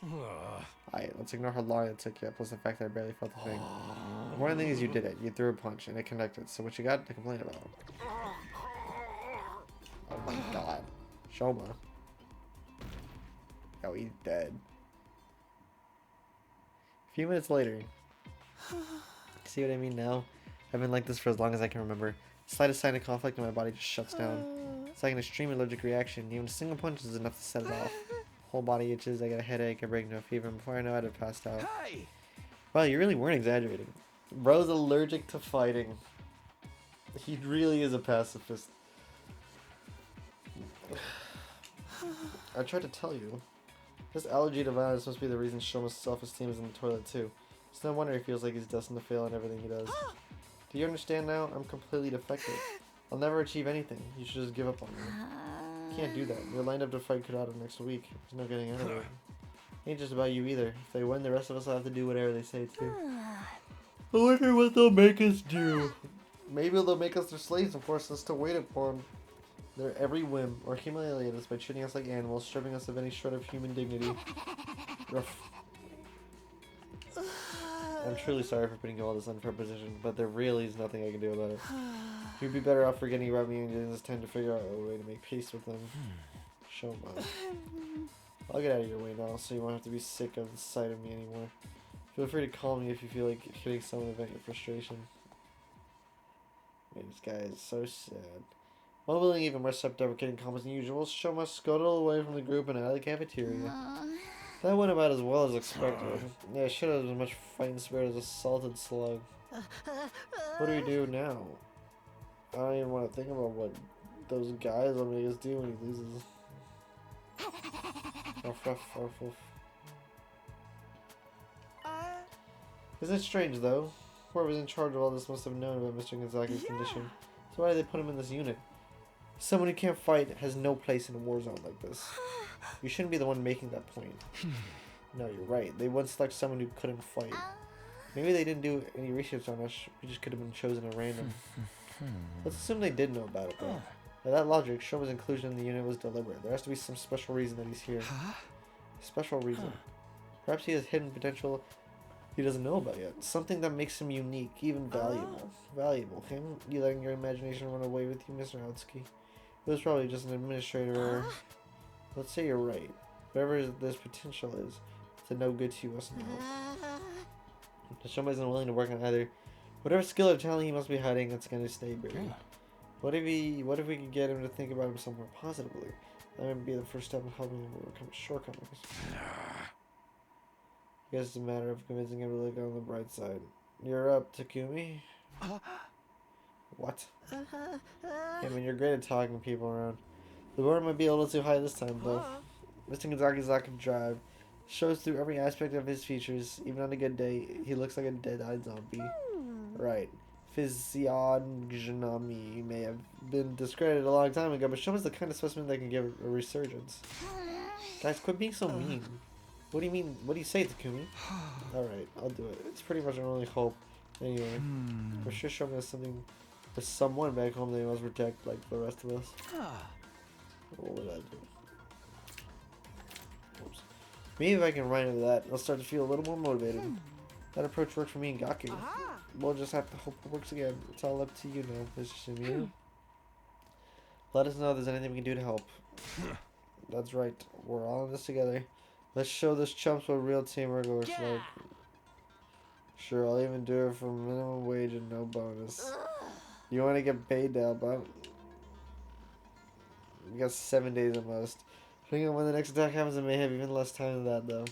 Alright, let's ignore how long it took you, plus the fact that I barely felt the thing. The important thing is you did it. You threw a punch, and it connected, so what you got to complain about? Oh my god. Shoma. Oh, he's dead. A few minutes later. See what I mean now? I've been like this for as long as I can remember. Slightest sign of conflict and my body just shuts down. It's like an extreme allergic reaction. Even a single punch is enough to set it off. Whole body itches, I get a headache, I break into a fever, and before I know it, I've passed out. Hey! Wow, you really weren't exaggerating. Bro's allergic to fighting. He really is a pacifist. I tried to tell you. This allergy to violence must be the reason Shoma's self-esteem is in the toilet too. It's no wonder he feels like he's destined to fail in everything he does. Do you understand now? I'm completely defective. I'll never achieve anything. You should just give up on me. You can't do that. You're lined up to fight Kurata next week. There's no getting out of it. Ain't just about you either. If they win, the rest of us will have to do whatever they say too. I wonder what they'll make us do. Maybe they'll make us their slaves and force us to wait upon their every whim, or humiliate us by treating us like animals, stripping us of any shred of human dignity. Ruff. I'm truly sorry for putting you all this unfair position, but there really is nothing I can do about it. You'd be better off forgetting about me and using this time to figure out a way to make peace with them. Shoma. I'll get out of your way now, so you won't have to be sick of the sight of me anymore. Feel free to call me if you feel like hitting someone to vent your frustration. Man, this guy is so sad. While willing even more self-deprecating comments than usual, Shoma scuttled away from the group and out of the cafeteria. That went about as well as expected. Yeah, should have as much fighting spirit as a salted slug. What do we do now? I don't even want to think about what those guys will make us do when he loses. Ruff, ruff, ruff, ruff. Isn't it strange though? Whoever's in charge of all this must have known about Mr. Gonzaga's condition. So why did they put him in this unit? Someone who can't fight has no place in a war zone like this. You shouldn't be the one making that point. No, you're right. They wouldn't select someone who couldn't fight. Maybe they didn't do any research on us. We just could have been chosen at random. Let's assume they did know about it, though. By that logic, Shoma's inclusion in the unit was deliberate. There has to be some special reason that he's here. Special reason. Perhaps he has hidden potential he doesn't know about yet. Something that makes him unique, even valuable. Valuable. Him? You letting your imagination run away with you, Mr. Outsky? It was probably just an administrator or... Let's say you're right. Whatever this potential is, it's a no good to you mustn't help. If Shoma isn't willing to work on either, whatever skill or talent he must be hiding, it's gonna stay buried. What if we could get him to think about himself more positively? That would be the first step in helping him overcome his shortcomings. I guess it's a matter of convincing him to look on the bright side. You're up, Takumi. What? I mean, you're great at talking to people around. The bar might be a little too high this time, though. Mr. Gonzaga's lack of drive shows through every aspect of his features. Even on a good day, he looks like a dead-eyed zombie. Right. Physiognomy may have been discredited a long time ago, but Shoma's the kind of specimen that can give a resurgence. Guys, quit being so mean. What do you mean? What do you say, Takumi? Alright, I'll do it. It's pretty much our only hope. Anyway, I'm sure Shoma has something for someone back home that he must protect, like the rest of us. What would I do? Oops. Maybe if I can run into that, I'll start to feel a little more motivated. That approach worked for me and Gaku. We'll just have to hope it works again. It's all up to you now, Mr. Shimiyu. Let us know if there's anything we can do to help. That's right. We're all in this together. Let's show those chumps what real teamwork looks like. Sure, I'll even do it for minimum wage and no bonus. You want to get paid now, but we got 7 days at most. Depending on when the next attack happens, I may have even less time than that, though.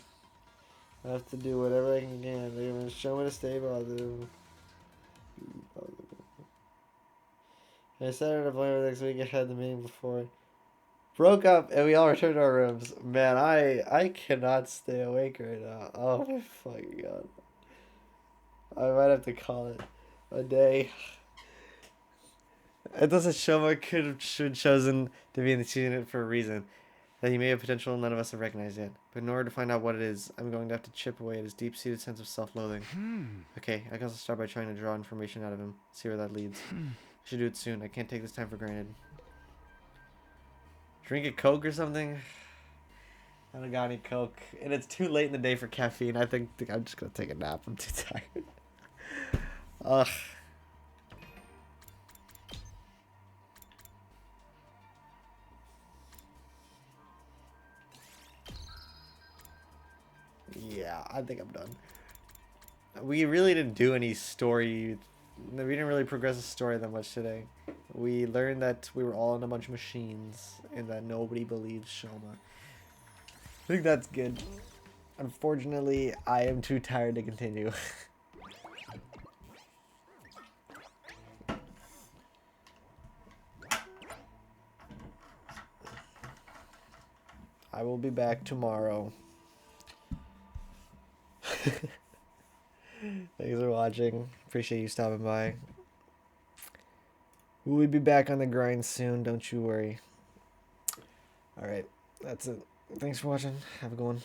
I have to do whatever I can. They're gonna show me to stay positive. I decided to blame next week. I had the meeting before. Broke up and we all returned to our rooms. Man, I cannot stay awake right now. Oh my fucking god. I might have to call it a day. It doesn't show what could have chosen to be in the unit for a reason. That he may have potential none of us have recognized yet. But in order to find out what it is, I'm going to have to chip away at his deep-seated sense of self-loathing. Okay, I guess I'll start by trying to draw information out of him. See where that leads. I should do it soon. I can't take this time for granted. Drink a Coke or something? I don't got any Coke. And it's too late in the day for caffeine. I think I'm just going to take a nap. I'm too tired. Ugh. Yeah, I think I'm done. We really didn't do any story. We didn't really progress the story that much today. We learned that we were all in a bunch of machines and that nobody believes Shoma. I think that's good. Unfortunately, I am too tired to continue. I will be back tomorrow. Thanks for watching. Appreciate you stopping by. We'll be back on the grind soon, don't you worry. Alright, that's it. Thanks for watching. Have a good one.